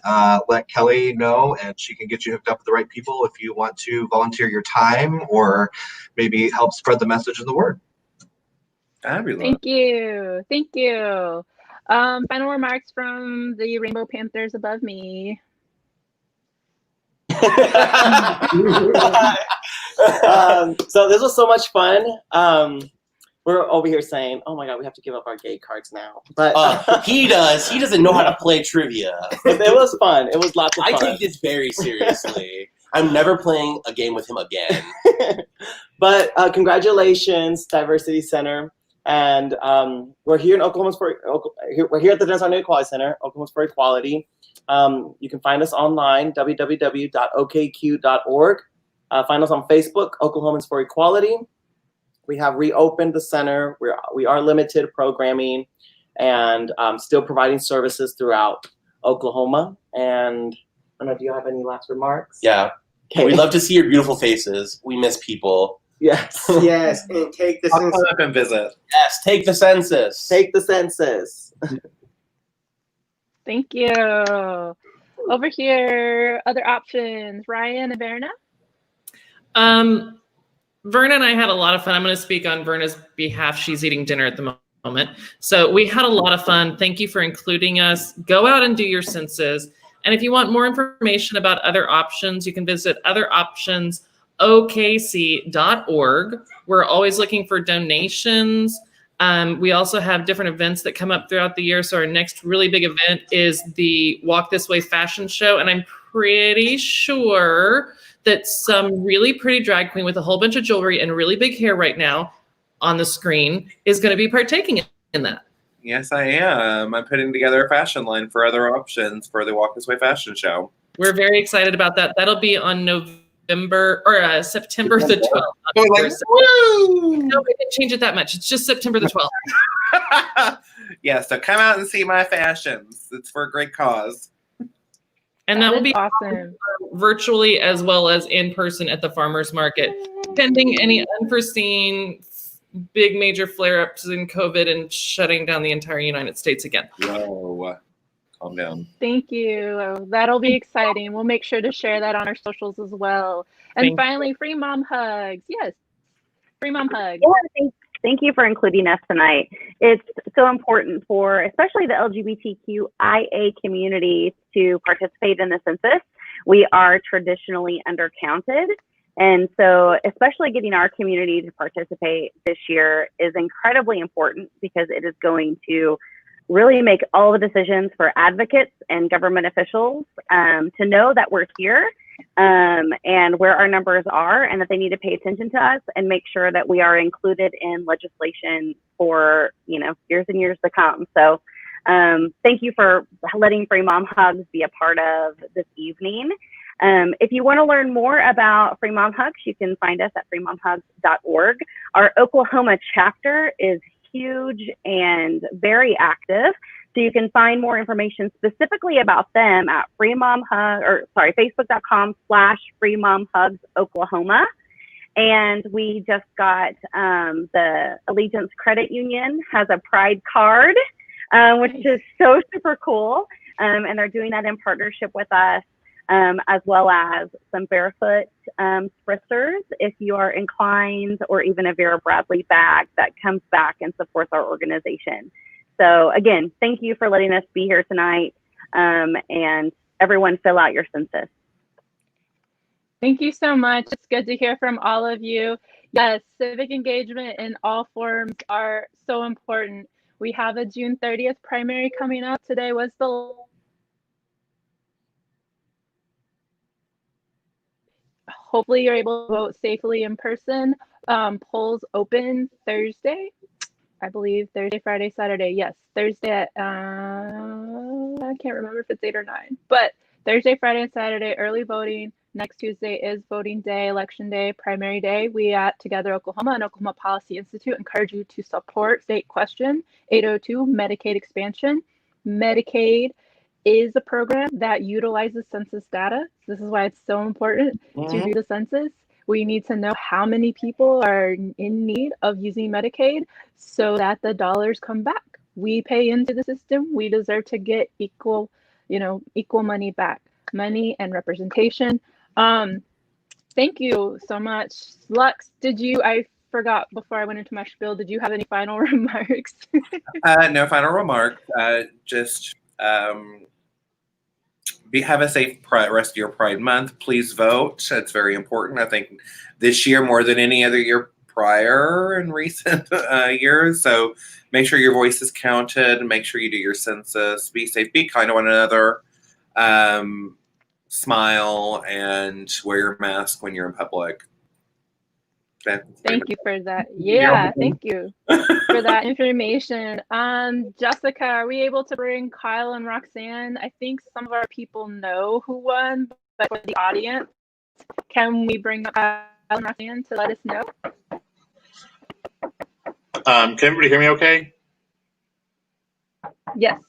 Let Kelly know, and she can get you hooked up with the right people if you want to volunteer your time or maybe help spread the message and the word. Fabulous. Thank you. Thank you. Final remarks from the Rainbow Panthers above me. So this was so much fun. We're over here saying, "Oh my God, we have to give up our gay cards now." But he does. He doesn't know how to play trivia. But it was fun. It was lots of fun. I take this very seriously. I'm never playing a game with him again. But congratulations, Diversity Center, and we're here in Oklahoma's we're here at the Transgender Equality Center, Oklahoma's for Equality. You can find us online, www.okq.org. Find us on Facebook, Oklahomans for Equality. We have reopened the center. We are limited programming and still providing services throughout Oklahoma. And I don't know, do you have any last remarks? Yeah. Okay. We'd love to see your beautiful faces. We miss people. Yes. Yes, and take the census. Come up and visit. Yes, take the census. Take the census. Thank you. Over here, other options. Ryan and Verna? Verna and I had a lot of fun. I'm going to speak on Verna's behalf. She's eating dinner at the moment. So we had a lot of fun. Thank you for including us. Go out and do your census. And if you want more information about other options, you can visit otheroptionsokc.org. We're always looking for donations. We also have different events that come up throughout the year. So our next really big event is the Walk This Way fashion show. And I'm pretty sure that some really pretty drag queen with a whole bunch of jewelry and really big hair right now on the screen is going to be partaking in that. Yes, I am. I'm putting together a fashion line for other options for the Walk This Way fashion show. We're very excited about that. That'll be on September the 12th. No, we didn't change it that much. It's just September the 12th. Yeah, so come out and see my fashions. It's for a great cause. And that will be awesome. Virtually as well as in person at the farmers market, pending any unforeseen big major flare-ups in COVID and shutting down the entire United States again. Whoa, calm down. Thank you. That'll be exciting. We'll make sure to share that on our socials as well. And finally, free mom hugs. Yes, free mom hugs. Yeah, thank you for including us tonight. It's so important for especially the LGBTQIA community to participate in the census. We are traditionally undercounted. And so especially getting our community to participate this year is incredibly important because it is going to really make all the decisions for advocates and government officials to know that we're here and where our numbers are and that they need to pay attention to us and make sure that we are included in legislation for, years and years to come. So thank you for letting Free Mom Hugs be a part of this evening. If you want to learn more about Free Mom Hugs, you can find us at freemomhugs.org. Our Oklahoma chapter is huge and very active. So you can find more information specifically about them at facebook.com/freemomhugsoklahoma. And we just got the Allegiance Credit Union has a Pride card, which is so super cool. And they're doing that in partnership with us, as well as some barefoot spritzers if you are inclined, or even a Vera Bradley bag that comes back and supports our organization. So again, thank you for letting us be here tonight, and everyone fill out your census. Thank you so much. It's good to hear from all of you. Yes, civic engagement in all forms are so important. We have a June 30th primary coming up. Today was the hopefully you're able to vote safely in person. Polls open Thursday, I believe. Thursday, Friday, Saturday. Yes, Thursday at, I can't remember if it's 8 or 9. But Thursday, Friday, and Saturday, early voting. Next Tuesday is voting day, election day, primary day. We at Together Oklahoma and Oklahoma Policy Institute encourage you to support State Question 802 Medicaid expansion. Medicaid is a program that utilizes census data. This is why it's so important to do the census. We need to know how many people are in need of using Medicaid so that the dollars come back. We pay into the system. We deserve to get equal money back, money and representation. Thank you so much. Luxx, I forgot before I went into my spiel, did you have any final remarks? No final remarks. Just have a safe rest of your Pride Month. Please vote. It's very important. I think this year more than any other year prior in recent years. So make sure your voice is counted. Make sure you do your census. Be safe. Be kind to one another. Smile and wear your mask when you're in public. Thank you for that. Yeah, thank you for that information. Jessica, are we able to bring Kyle and Roxanne? I think some of our people know who won, but for the audience, can we bring Kyle and Roxanne to let us know? Can everybody hear me okay? Yes.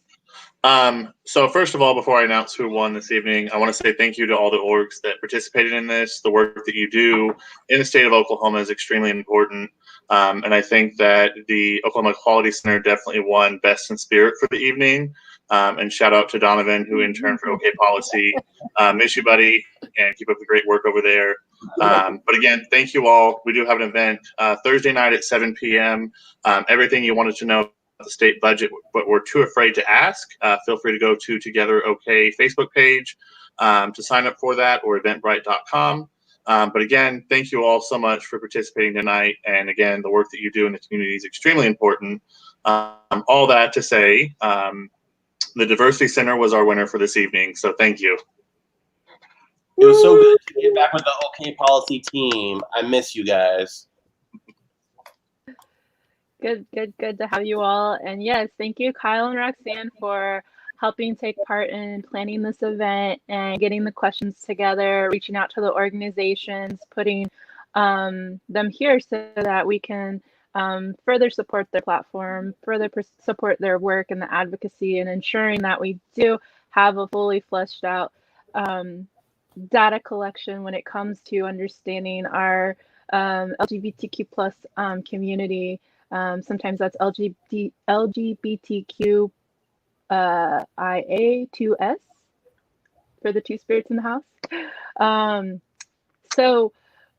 So first of all, before I announce who won this evening, I want to say thank you to all the orgs that participated in this. The work that you do in the state of Oklahoma is extremely important. And I think that the Oklahoma Equality Center definitely won Best in Spirit for the evening. And shout out to Donovan, who interned for OK Policy. Miss you, buddy, and keep up the great work over there. But again, thank you all. We do have an event Thursday night at 7 p.m. Everything you wanted to know the state budget, but we're too afraid to ask, feel free to go to Together OK Facebook page to sign up for that, or eventbrite.com. But again, thank you all so much for participating tonight. And again, the work that you do in the community is extremely important. All that to say, the Diversity Center was our winner for this evening. So thank you. It was so good to get back with the OK Policy team. I miss you guys. Good to have you all. And yes, thank you, Kyle and Roxanne, for helping take part in planning this event and getting the questions together, reaching out to the organizations, putting them here so that we can further support their platform, further support their work and the advocacy, and ensuring that we do have a fully fleshed out data collection when it comes to understanding our LGBTQ plus community. Sometimes that's LGBTQ IA2S for the two spirits in the house. So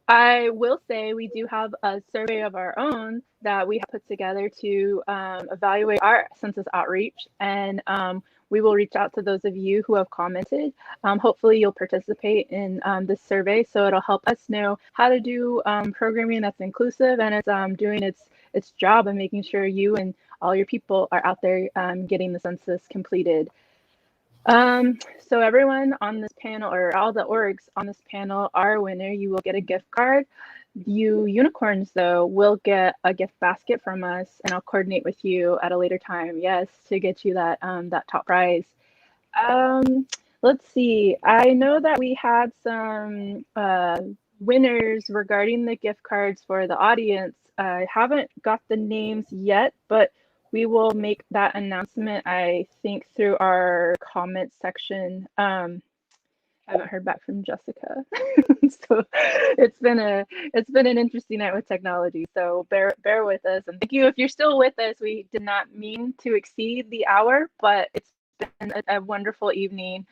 I will say we do have a survey of our own that we have put together to evaluate our census outreach, and we will reach out to those of you who have commented. Hopefully you'll participate in this survey, so it'll help us know how to do programming that's inclusive and it's doing its job and making sure you and all your people are out there getting the census completed. So everyone on this panel, or all the orgs on this panel, are a winner. You will get a gift card. You unicorns, though, will get a gift basket from us, and I'll coordinate with you at a later time, yes, to get you that that top prize. Let's see. I know that we had some winners regarding the gift cards for the audience. I haven't got the names yet, but we will make that announcement, I think, through our comment section. I haven't heard back from Jessica. So it's been an interesting night with technology. So bear with us, and thank you if you're still with us. We did not mean to exceed the hour, but it's been a wonderful evening,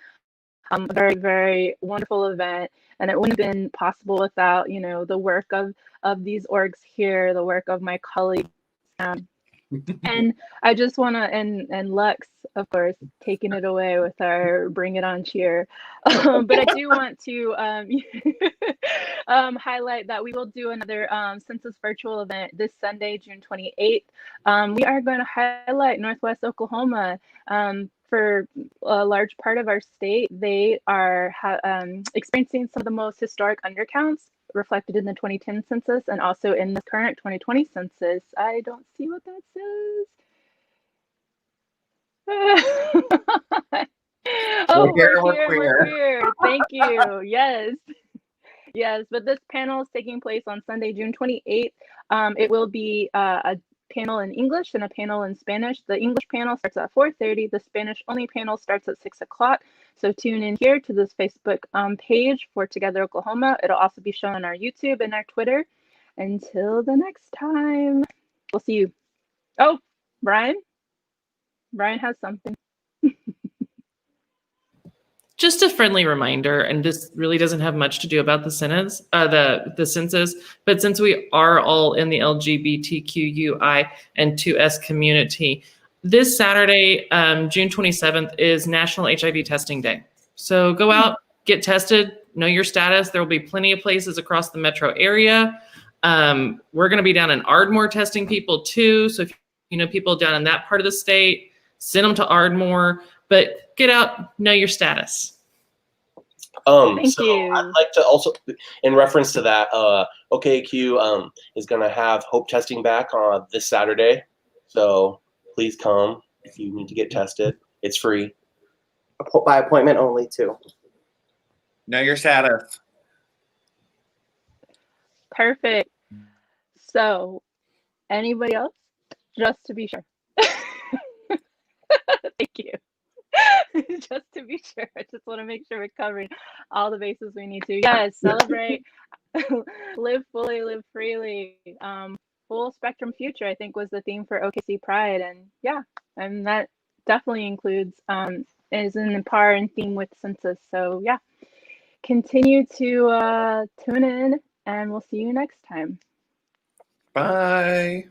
a very, very wonderful event, and it wouldn't have been possible without, you know, the work of these orgs here, the work of my colleagues. And I just want to, and Luxx, of course, taking it away with our Bring It On cheer. But I do want to highlight that we will do another census virtual event this Sunday, June 28th. We are going to highlight Northwest Oklahoma. For a large part of our state, they are experiencing some of the most historic undercounts reflected in the 2010 census and also in the current 2020 census. I don't see what that says. Oh, we're queer. Thank you. Yes. Yes, but this panel is taking place on Sunday, June 28th. It will be a panel in English and a panel in Spanish. The English panel starts at 4:30. The Spanish only panel starts at 6 o'clock. So tune in here to this Facebook page for Together Oklahoma. It'll also be shown on our YouTube and our Twitter. Until the next time, we'll see you. Oh, Brian has something. Just a friendly reminder, and this really doesn't have much to do about the census, but since we are all in the LGBTQI and 2S community, this Saturday, June 27th, is National HIV Testing Day. So go out, get tested, know your status. There will be plenty of places across the metro area. We're going to be down in Ardmore testing people too. So if you know people down in that part of the state, send them to Ardmore. But get out, know your status. Thank you. I'd like to also, in reference to that, OKQ is going to have Hope testing back on this Saturday. So please come if you need to get tested. It's free. By appointment only, too. Know your status. Perfect. So, anybody else? Just to be sure. Thank you. Just to be sure. I just want to make sure we're covering all the bases we need to. Yes, celebrate, live fully, live freely. Full spectrum future, I think, was the theme for OKC Pride. And yeah, and that definitely includes, is in par and theme with census. So yeah, continue to tune in and we'll see you next time. Bye.